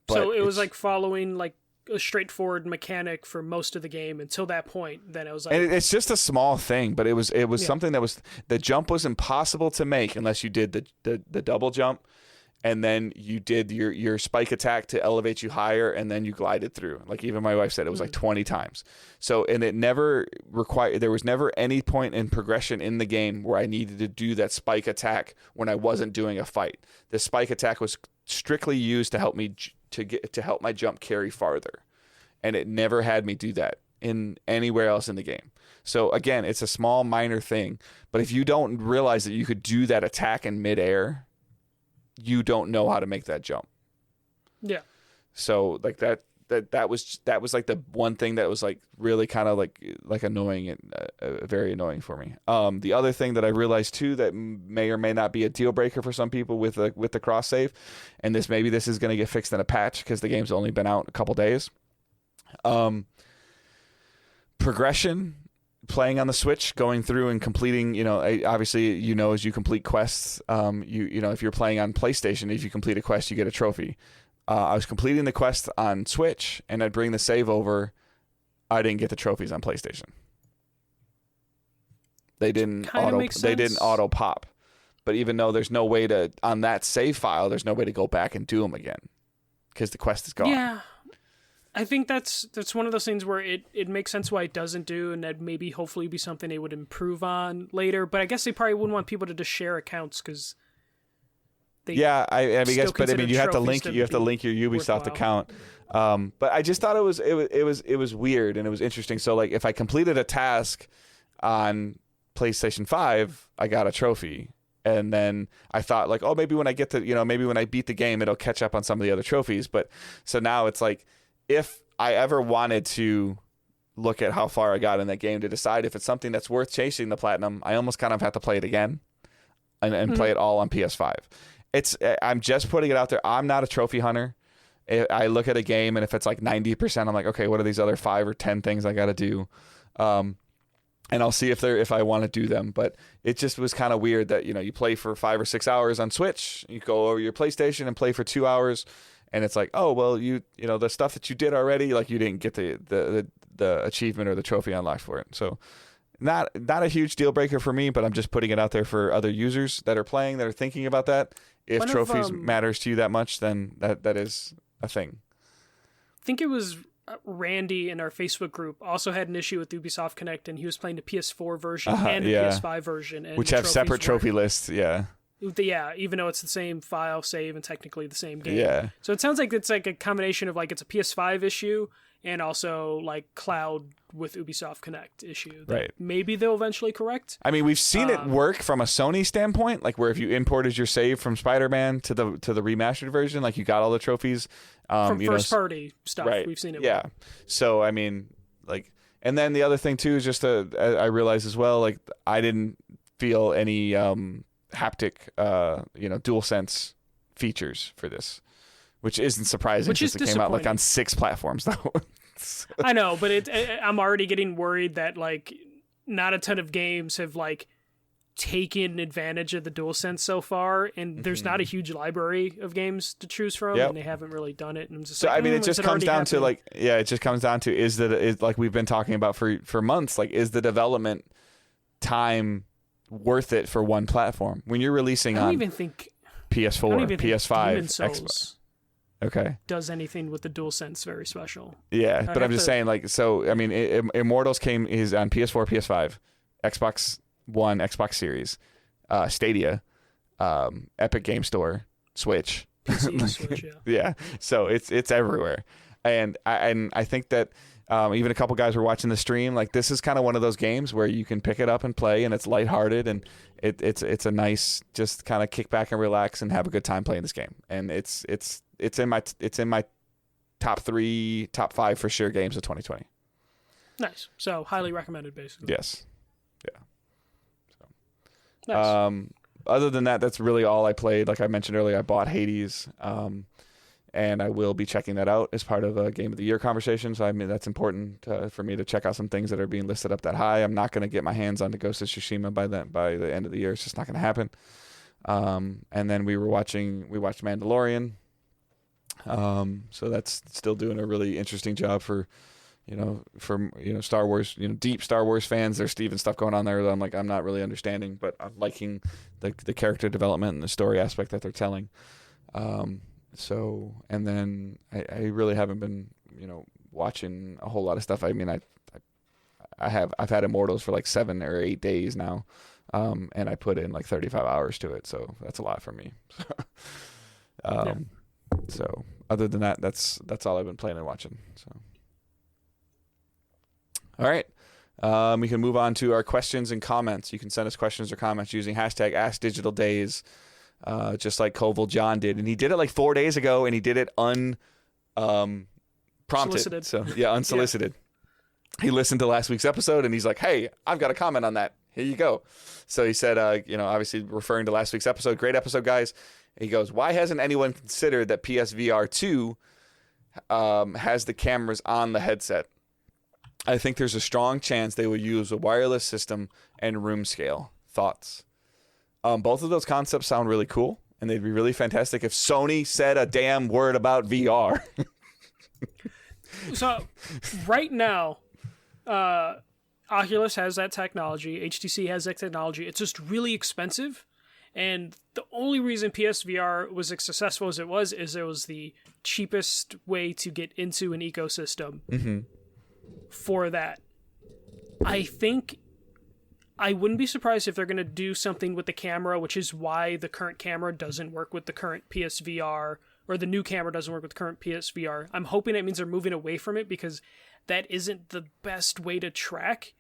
But so it was like following like a straightforward mechanic for most of the game until that point. Then it was like, and it's just a small thing, but it was something that was, the jump was impossible to make unless you did the double jump, and then you did your spike attack to elevate you higher, and then you glided through. Like even my wife said, it was like 20 times. So, and it never required, there was never any point in progression in the game where I needed to do that spike attack when I wasn't doing a fight. The spike attack was strictly used to help me to help my jump carry farther, and it never had me do that in anywhere else in the game. So again, it's a small minor thing, but if you don't realize that you could do that attack in midair, you don't know how to make that jump. Yeah. So like that was like the one thing that was like really kind of like annoying and very annoying for me. The other thing that I realized too that may or may not be a deal breaker for some people with the cross save, and this is going to get fixed in a patch because the game's only been out a couple days. Progression, playing on the Switch, going through and completing, obviously, as you complete quests, if you're playing on PlayStation, if you complete a quest, you get a trophy. I was completing the quest on Switch, and I'd bring the save over. I didn't get the trophies on PlayStation. They didn't auto pop. But even though there's no way to, on that save file, there's no way to go back and do them again because the quest is gone. Yeah. I think that's one of those things where it makes sense why it doesn't do, and that maybe hopefully be something they would improve on later. But I guess they probably wouldn't want people to just share accounts because I mean, you have to link your Ubisoft account. But I just thought it was weird and it was interesting. So like if I completed a task on PlayStation 5, I got a trophy. And then I thought like, oh, maybe when I get to, maybe when I beat the game, it'll catch up on some of the other trophies. But so now it's like, if I ever wanted to look at how far I got in that game to decide if it's something that's worth chasing the platinum, I almost kind of have to play it again and play it all on PS5. I'm just putting it out there. I'm not a trophy hunter. I look at a game and if it's like 90%, I'm like, okay, what are these other 5 or 10 things I got to do? And I'll see if I want to do them. But it just was kind of weird that, you play for 5 or 6 hours on Switch, you go over your PlayStation and play for 2 hours. And it's like, oh, well, the stuff that you did already, like you didn't get the achievement or the trophy unlocked for it. So not a huge deal breaker for me, but I'm just putting it out there for other users that are playing, that are thinking about that. If trophies matters to you that much, then that is a thing. I think it was Randy in our Facebook group also had an issue with Ubisoft Connect, and he was playing the PS4 version and the PS5 version. And which have separate trophy lists, yeah. Yeah, even though it's the same file save and technically the same game. Yeah. So it sounds like it's like a combination of like it's a PS5 issue and also like cloud with Ubisoft Connect issue. Right. Maybe they'll eventually correct. I mean, we've seen it work from a Sony standpoint, like where if you imported your save from Spider-Man to the remastered version, like you got all the trophies. From first party stuff, right. We've seen it. Yeah. Work. So, I mean, like, and then the other thing too is just I realized as well, like I didn't feel any haptic DualSense features for this, which isn't surprising because it came out like on 6 platforms though. I know, but I'm already getting worried that like not a ton of games have like taken advantage of the DualSense so far, and there's not a huge library of games to choose from, and they haven't really done it. And I'm just it just comes down to like, it just comes down to is like we've been talking about for months, like is the development time worth it for one platform when you're releasing on even think PS4, PS5, Demon's Souls Okay. does anything with the DualSense very special. Yeah, but I'm just saying, like, so I mean, Immortals is on PS4, PS5, Xbox One, Xbox Series, Stadia, Epic Game Store, Switch. PC, Switch, yeah. Yeah, so it's everywhere, and I think that even a couple guys were watching the stream. Like, this is kind of one of those games where you can pick it up and play, and it's lighthearted, and it's a nice just kind of kick back and relax and have a good time playing this game. And it's in my top 3, top 5 for sure games of 2020. Nice. So highly recommended, basically. Yes. Yeah. So. Nice. Other than that, that's really all I played. Like I mentioned earlier, I bought Hades, and I will be checking that out as part of a Game of the Year conversation. So I mean, that's important for me to check out some things that are being listed up that high. I'm not going to get my hands on the Ghost of Tsushima by the end of the year. It's just not going to happen. And then we watched Mandalorian. So that's still doing a really interesting job for Star Wars, deep Star Wars fans. There's even stuff going on there that I'm not really understanding, but I'm liking the character development and the story aspect that they're telling. So, and then I really haven't been, watching a whole lot of stuff. I mean, I've had Immortals for like 7 or 8 days now. And I put in like 35 hours to it. So that's a lot for me. So other than that, that's all I've been playing and watching. So. All right. We can move on to our questions and comments. You can send us questions or comments using hashtag AskDigitalDays, just like Koval John did. And he did it like 4 days ago, and he did it unprompted. Solicited. So, yeah, unsolicited. Yeah. He listened to last week's episode, and he's like, hey, I've got a comment on that. Here you go. So he said, obviously referring to last week's episode, great episode, guys. He goes, why hasn't anyone considered that PSVR 2 has the cameras on the headset? I think there's a strong chance they would use a wireless system and room scale. Thoughts? Both of those concepts sound really cool, and they'd be really fantastic if Sony said a damn word about VR. So, right now, Oculus has that technology. HTC has that technology. It's just really expensive. And the only reason PSVR was as successful as it was is it was the cheapest way to get into an ecosystem. Mm-hmm. For that. I think I wouldn't be surprised if they're going to do something with the camera, which is why the current camera doesn't work with the current PSVR, or the new camera doesn't work with the current PSVR. I'm hoping it means they're moving away from it, because that isn't the best way to track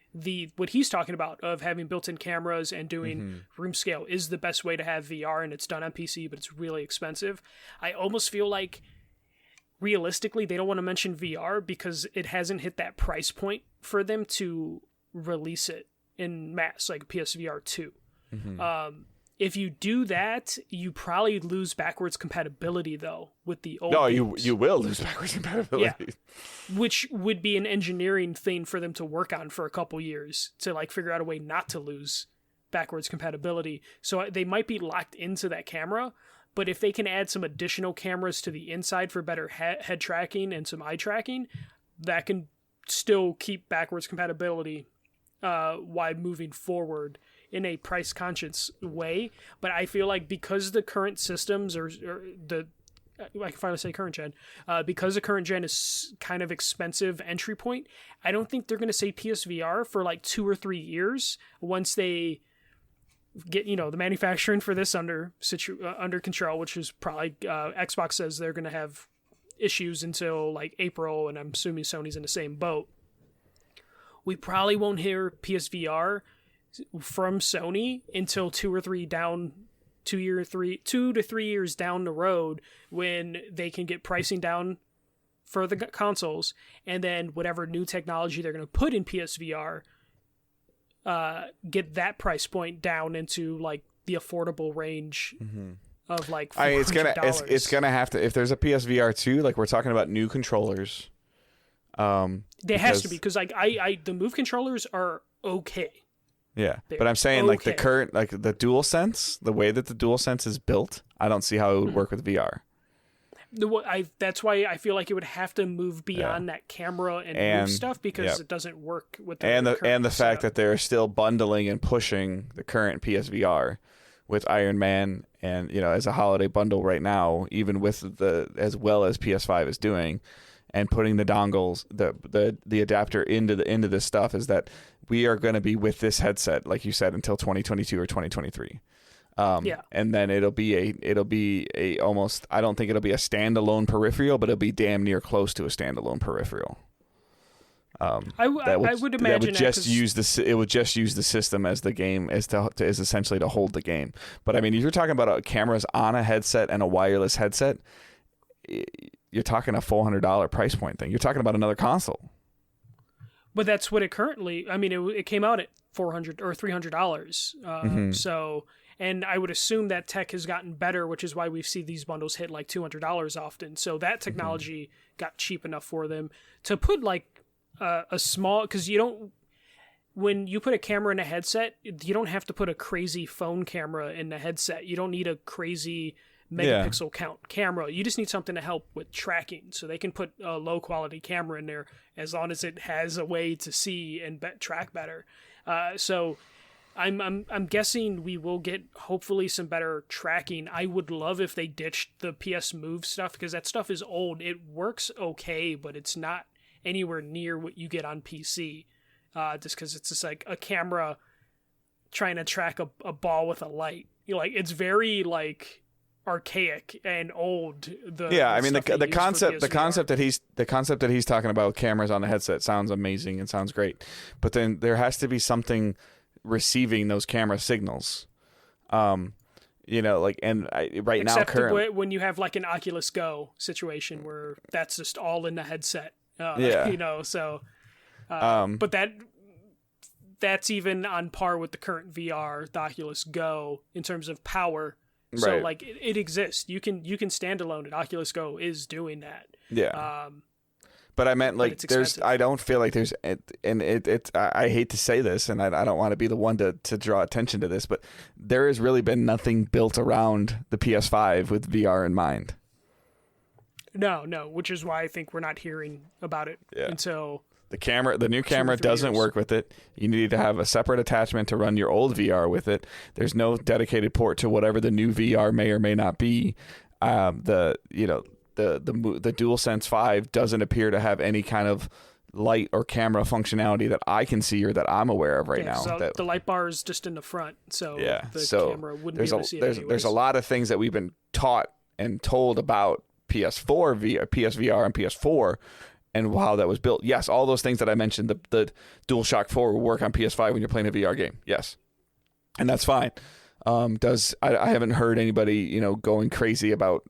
what he's talking about of having built-in cameras and doing room scale is the best way to have VR, and it's done on PC, but it's really expensive. I almost feel like realistically, they don't want to mention VR because it hasn't hit that price point for them to release it in mass, like PSVR 2. Mm-hmm. If you do that, you probably lose backwards compatibility, though, with the old games. You will lose backwards compatibility. Yeah. Which would be an engineering thing for them to work on for a couple years, to like figure out a way not to lose backwards compatibility. So they might be locked into that camera. But if they can add some additional cameras to the inside for better head tracking and some eye tracking, that can still keep backwards compatibility while moving forward in a price-conscious way. But I feel like because the current systems I can finally say current gen, because the current gen is kind of expensive entry point, I don't think they're going to say PSVR for like 2 or 3 years once they get the manufacturing for this under control, which is probably Xbox says they're going to have issues until like April, and I'm assuming Sony's in the same boat. We probably won't hear PSVR from Sony until 2 to 3 years down the road, when they can get pricing down for the consoles, and then whatever new technology they're going to put in PSVR, get that price point down into like the affordable range of like $400. It's gonna have to, if there's a PSVR 2, like we're talking about new controllers. There has to be, because like the Move controllers are okay. Yeah, but I'm saying like the current, like the DualSense, the way that the DualSense is built, I don't see how it would work with VR. That's why I feel like it would have to move beyond that camera and move stuff, because it doesn't work with the fact that they're still bundling and pushing the current PSVR with Iron Man And as a holiday bundle right now, even with as well as PS5 is doing, and putting the dongles, the adapter into this stuff, is that we are going to be with this headset, like you said, until 2022 or 2023. And then it'll be a almost, I don't think it'll be a standalone peripheral, but it'll be damn near close to a standalone peripheral. I would imagine that would just use the system as the game is essentially to hold the game. But I mean, if you're talking about cameras on a headset and a wireless headset, you're talking a $400 price point thing. You're talking about another console. But that's what it currently. I mean, it came out at $400 or $300. So, and I would assume that tech has gotten better, which is why we see these bundles hit like $200 often. So that technology got cheap enough for them to put like a small, because when you put a camera in a headset, you don't have to put a crazy phone camera in the headset. You don't need a crazy megapixel count camera. You just need something to help with tracking. So they can put a low quality camera in there as long as it has a way to see and track better. So I'm guessing we will get hopefully some better tracking. I would love if they ditched the PS Move stuff, because that stuff is old. It works okay, but it's not anywhere near what you get on PC, just because it's just like a camera trying to track a ball with a light. It's very like archaic and old. I mean the concept that he's talking about with cameras on the headset sounds amazing and sounds great, but then there has to be something receiving those camera signals. Right now currently, when you have like an Oculus Go situation where that's just all in the headset. So but that's even on par with the current VR, the Oculus Go, in terms of power. So right. Like it exists. You can stand alone, and Oculus Go is doing that. Yeah. But I meant like I don't feel like there's, and I hate to say this, and I don't want to be the one to draw attention to this, but there has really been nothing built around the PS5 with VR in mind. No, which is why I think we're not hearing about it until the new camera doesn't work with it. You need to have a separate attachment to run your old VR with it. There's no dedicated port to whatever the new VR may or may not be. The DualSense 5 doesn't appear to have any kind of light or camera functionality that I can see or that I'm aware of now. So the light bar is just in the front, so the camera wouldn't be able to see it anyways. There's a lot of things that we've been taught and told about PSVR and PS4 and how that was built. Yes, all those things that I mentioned, the DualShock 4 will work on PS5 when you're playing a VR game. Yes, and that's fine. I haven't heard anybody going crazy about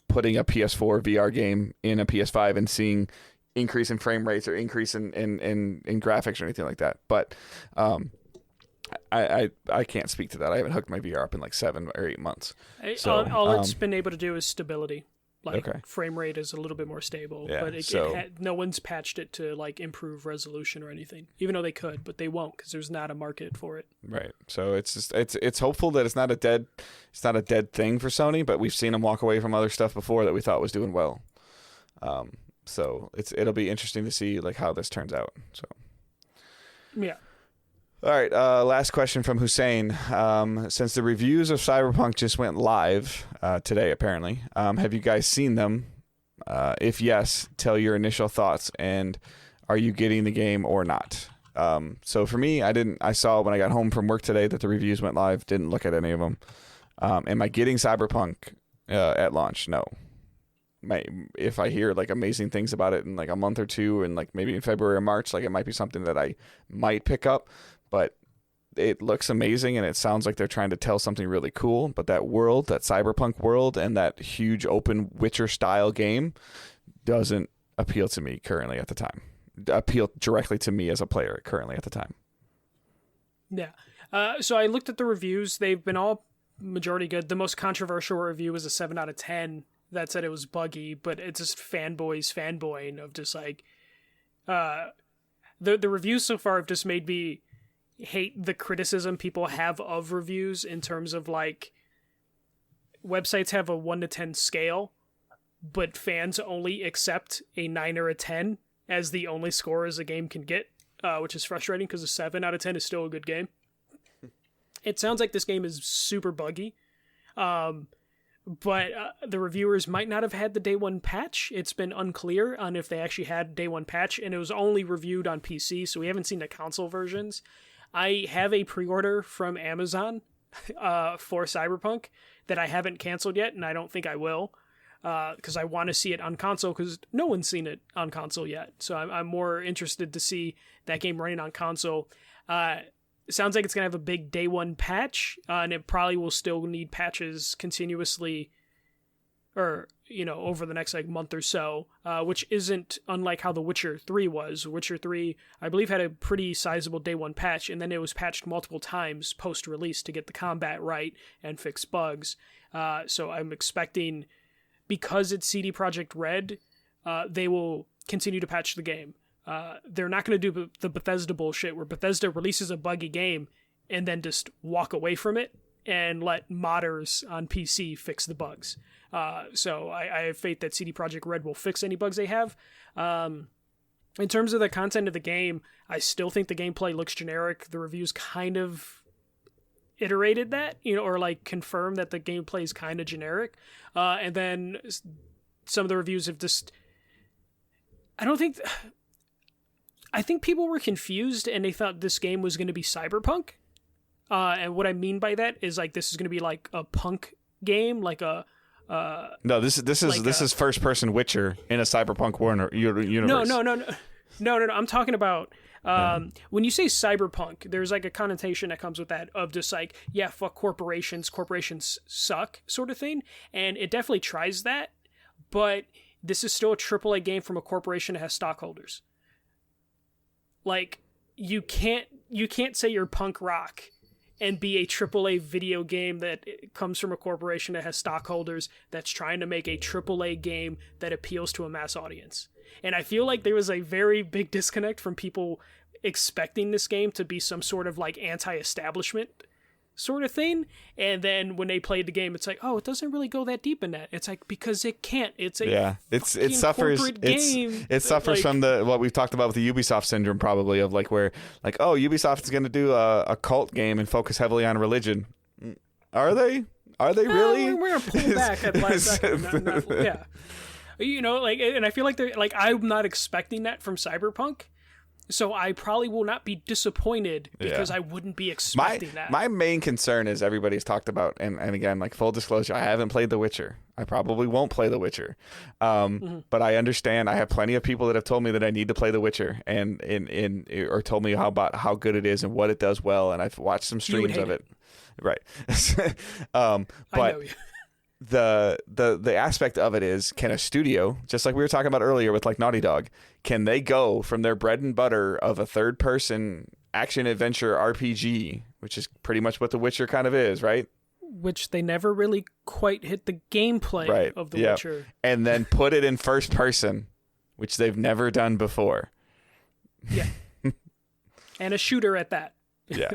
putting a PS4 VR game in a PS5 and seeing increase in frame rates or increase in graphics or anything like that. But I can't speak to that. I haven't hooked my VR up in like 7 or 8 months. So all it's been able to do is stability. Frame rate is a little bit more stable, but no one's patched it to like improve resolution or anything, even though they could, but they won't because there's not a market for it. Right. So it's just it's hopeful that it's not a dead thing for Sony, but we've seen them walk away from other stuff before that we thought was doing well. So it'll be interesting to see like how this turns out. So yeah. All right, last question from Hussein. Since the reviews of Cyberpunk just went live today, apparently, have you guys seen them? If yes, tell your initial thoughts, and are you getting the game or not? So for me, I saw when I got home from work today that the reviews went live, didn't look at any of them. Am I getting Cyberpunk at launch? No. If I hear like amazing things about it in like a month or two, and like maybe in February or March, like it might be something that I might pick up. But it looks amazing, and it sounds like they're trying to tell something really cool. But that world, that Cyberpunk world, and that huge open Witcher-style game doesn't appeal to me currently at the time. Appeal directly to me as a player currently at the time. Yeah. So I looked at the reviews. They've been all majority good. The most controversial review was a 7 out of 10 that said it was buggy, but it's just fanboying of just like... the reviews so far have just made me hate the criticism people have of reviews in terms of like websites have a 1 to 10 scale, but fans only accept a 9 or a 10 as the only score as a game can get, which is frustrating because a 7 out of 10 is still a good game. It sounds like this game is super buggy. But the reviewers might not have had the day one patch. It's been unclear on if they actually had day one patch, and it was only reviewed on PC, so we haven't seen the console versions. I have a pre-order from Amazon for Cyberpunk that I haven't canceled yet, and I don't think I will, because I want to see it on console, because no one's seen it on console yet. So I'm more interested to see that game running on console. It sounds like it's going to have a big day one patch, and it probably will still need patches continuously, or, over the next month or so, which isn't unlike how The Witcher 3 was. Witcher 3, I believe, had a pretty sizable day one patch, and then it was patched multiple times post-release to get the combat right and fix bugs. So I'm expecting, because it's CD Projekt Red, they will continue to patch the game. They're not going to do the Bethesda bullshit where Bethesda releases a buggy game and then just walk away from it and let modders on PC fix the bugs. So I have faith that CD Projekt Red will fix any bugs they have. In terms of the content of the game, I still think the gameplay looks generic. The reviews kind of iterated that, or confirmed that the gameplay is kind of generic. And then some of the reviews have just... I think people were confused and they thought this game was going to be Cyberpunk. And what I mean by that is this is going to be a punk game, No, this is first person Witcher in a Cyberpunk universe. No. I'm talking about when you say Cyberpunk, there's a connotation that comes with that of just fuck corporations suck sort of thing, and it definitely tries that, but this is still a AAA game from a corporation that has stockholders. You can't say you're punk rock and be a AAA video game that comes from a corporation that has stockholders that's trying to make a AAA game that appeals to a mass audience. And I feel like there was a very big disconnect from people expecting this game to be some sort of anti-establishment sort of thing, and then when they played the game, it's it doesn't really go that deep in that. It's because it can't. It's a it suffers game. It suffers from what we've talked about with the Ubisoft syndrome, probably, of where Ubisoft is going to do a cult game and focus heavily on religion. Are they really? We're gonna pull back at the last second. Yeah, and I feel like they're I'm not expecting that from Cyberpunk. So I probably will not be disappointed because I wouldn't be expecting that. My main concern is everybody's talked about, and again, full disclosure, I haven't played The Witcher. I probably won't play The Witcher. But I understand. I have plenty of people that have told me that I need to play The Witcher or told me about how good it is and what it does well, and I've watched some streams of it. Right. I know you. The aspect of it is, can a studio, just like we were talking about earlier with Naughty Dog, can they go from their bread and butter of a third person action adventure RPG, which is pretty much what The Witcher kind of is, right? Which they never really quite hit the gameplay of The Witcher. And then put it in first person, which they've never done before. Yeah. And a shooter at that. Yeah.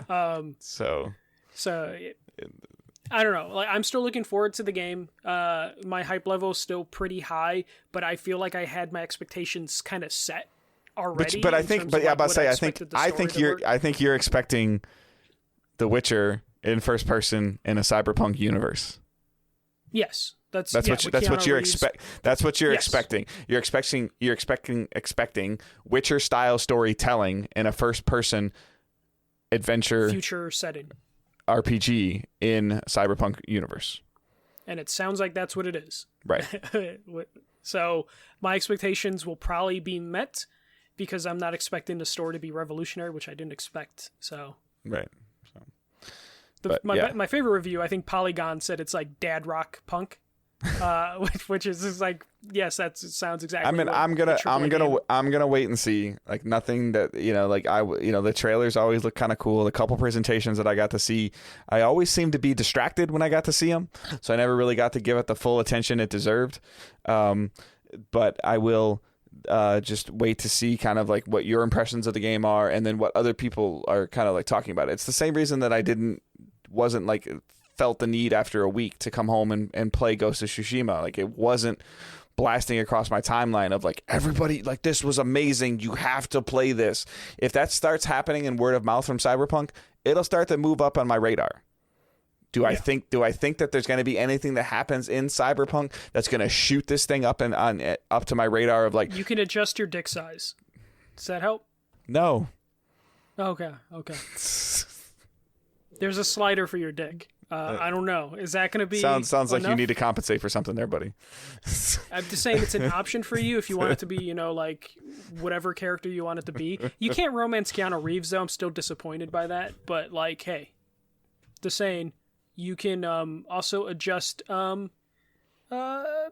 So I don't know. I'm still looking forward to the game. My hype level is still pretty high, but I feel like I had my expectations kind of set already. I think you're expecting The Witcher in first person in a Cyberpunk universe. Yes, that's what you're expecting. You're expecting Witcher style storytelling in a first person adventure future setting. RPG in Cyberpunk universe. And it sounds like that's what it is. Right. So my expectations will probably be met because I'm not expecting the story to be revolutionary, which I didn't expect. So right. My favorite review, I think Polygon said it's dad rock punk. Which is just yes, that sounds exactly. I mean, I'm gonna wait and see. Nothing that the trailers always look kind of cool. The couple presentations that I got to see, I always seemed to be distracted when I got to see them, so I never really got to give it the full attention it deserved. But I will just wait to see kind of what your impressions of the game are, and then what other people are kind of talking about it. It's the same reason that I wasn't felt the need after a week to come home and play Ghost of Tsushima. It wasn't blasting across my timeline of everybody this was amazing, you have to play this. If that starts happening in word of mouth from Cyberpunk, it'll start to move up on my radar. Do I think that there's going to be anything that happens in Cyberpunk that's going to shoot this thing up up to my radar of like, you can adjust your dick size. Does that help? No. Okay. There's a slider for your dick. I don't know. Is that going to be sounds like enough? you need to compensate for something there, buddy. I'm just saying it's an option for you if you want it to be, like whatever character you want it to be. You can't romance Keanu Reeves though. I'm still disappointed by that. But like, hey, just saying, you can also adjust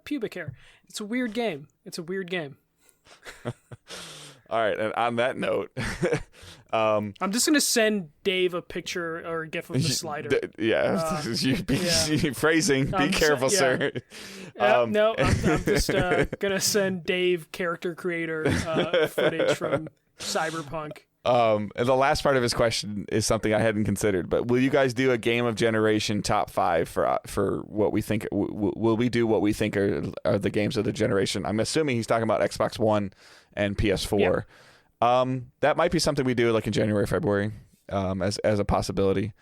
pubic hair. It's a weird game. All right, and on that note, I'm just gonna send Dave a picture or a gif of the slider. Phrasing. Be careful, sir. No, I'm just gonna send Dave character creator footage from Cyberpunk. And the last part of his question is something I hadn't considered, but will you guys do a game of generation top 5 for what we think? Will we do what we think are the games of the generation? I'm assuming he's talking about Xbox One and PS4. Yeah. That might be something we do like in January, February, as a possibility.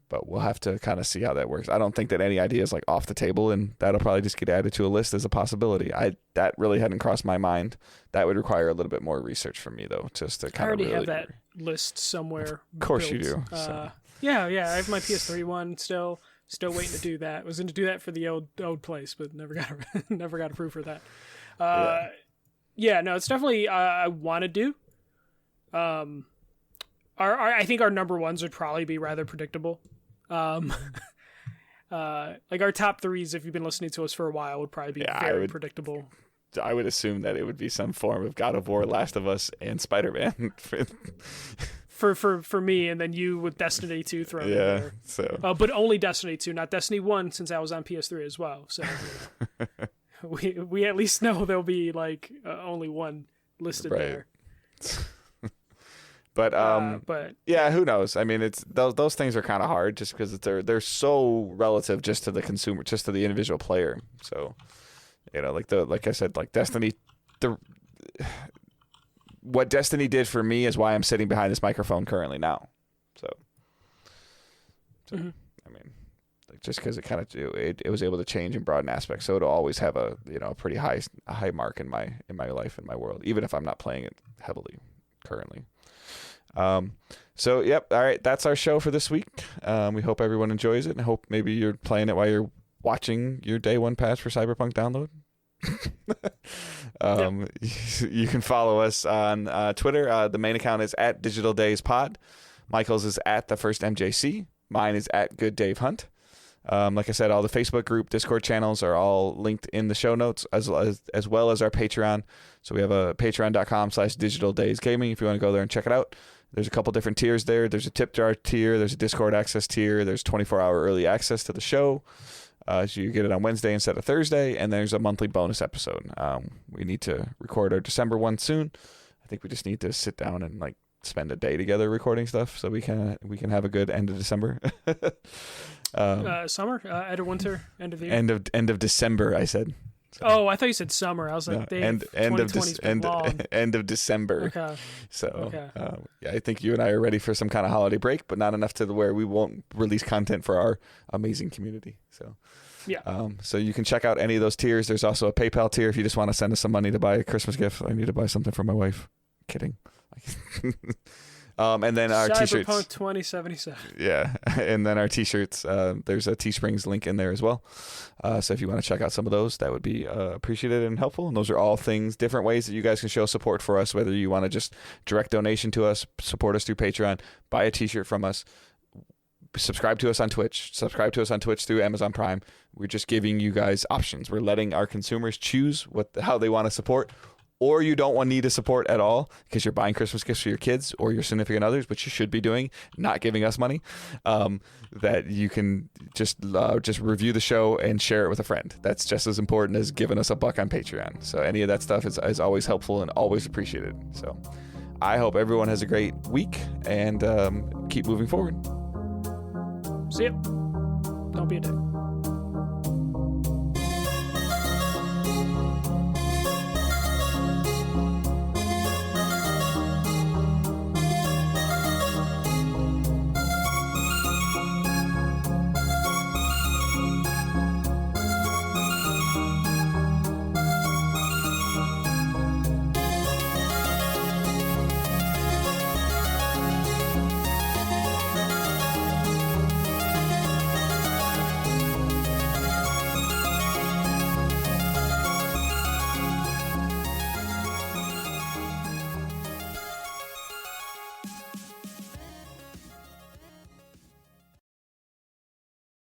But we'll have to kind of see how that works. I don't think that any idea is like off the table, and that'll probably just get added to a list as a possibility. That really hadn't crossed my mind. That would require a little bit more research from me, though, just to kind of really... I already have that list somewhere. Of course built. You do. So. Yeah, I have my PS3 one still waiting to do that. I was going to do that for the old place, but never got approved for that. No, it's definitely I want to do. I think our number ones would probably be rather predictable. Like our top 3s, if you've been listening to us for a while, would probably be very predictable. I would assume that it would be some form of God of War, Last of Us, and Spider-Man. for me, and then you with Destiny 2 thrown in there. So. But only Destiny 2, not Destiny 1, since I was on PS3 as well. So we at least know there'll be like only one listed there. But yeah, who knows? I mean, it's those things are kind of hard just because they're so relative just to the consumer, just to the individual player. So, like I said, like Destiny, what Destiny did for me is why I'm sitting behind this microphone currently now. So mm-hmm. I mean, like just because it was able to change and broaden aspects, so it'll always have a pretty high mark in my life, in my world, even if I'm not playing it heavily currently. So yep. All right. That's our show for this week. We hope everyone enjoys it, and hope maybe you're playing it while you're watching your day one patch for Cyberpunk download. You can follow us on Twitter. The main account is @DigitalDaysPod. Michael's is @TheFirstMJC. Mine is @GoodDaveHunt. Like I said, all the Facebook group, Discord channels are all linked in the show notes, as well as our Patreon. So we have a patreon.com/digitaldaysgaming if you want to go there and check it out. There's a couple different tiers there. There's a tip jar tier. There's a Discord access tier. There's 24-hour early access to the show. So you get it on Wednesday instead of Thursday. And there's a monthly bonus episode. We need to record our December one soon. I think we just need to sit down and like spend a day together recording stuff so we can have a good end of December. Summer, end of winter, end of the year. End of December, I said. So. Oh, I thought you said summer. I was like, end of December. Okay. So, yeah, I think you and I are ready for some kind of holiday break, but not enough to where we won't release content for our amazing community. So, yeah. So you can check out any of those tiers. There's also a PayPal tier if you just want to send us some money to buy a Christmas gift. I need to buy something for my wife. Kidding. And then our t-shirts. Cyberpunk 2077. Yeah, and then our t-shirts. There's a Teesprings link in there as well. So if you want to check out some of those, that would be appreciated and helpful. And those are all different ways that you guys can show support for us. Whether you want to just direct donation to us, support us through Patreon, buy a t-shirt from us, subscribe to us on Twitch through Amazon Prime. We're just giving you guys options. We're letting our consumers choose how they want to support. Or you don't need to support at all because you're buying Christmas gifts for your kids or your significant others, which you should be doing, not giving us money. That you can just review the show and share it with a friend. That's just as important as giving us $1 on Patreon. So any of that stuff is always helpful and always appreciated. So I hope everyone has a great week and keep moving forward. See ya. Don't be a dick.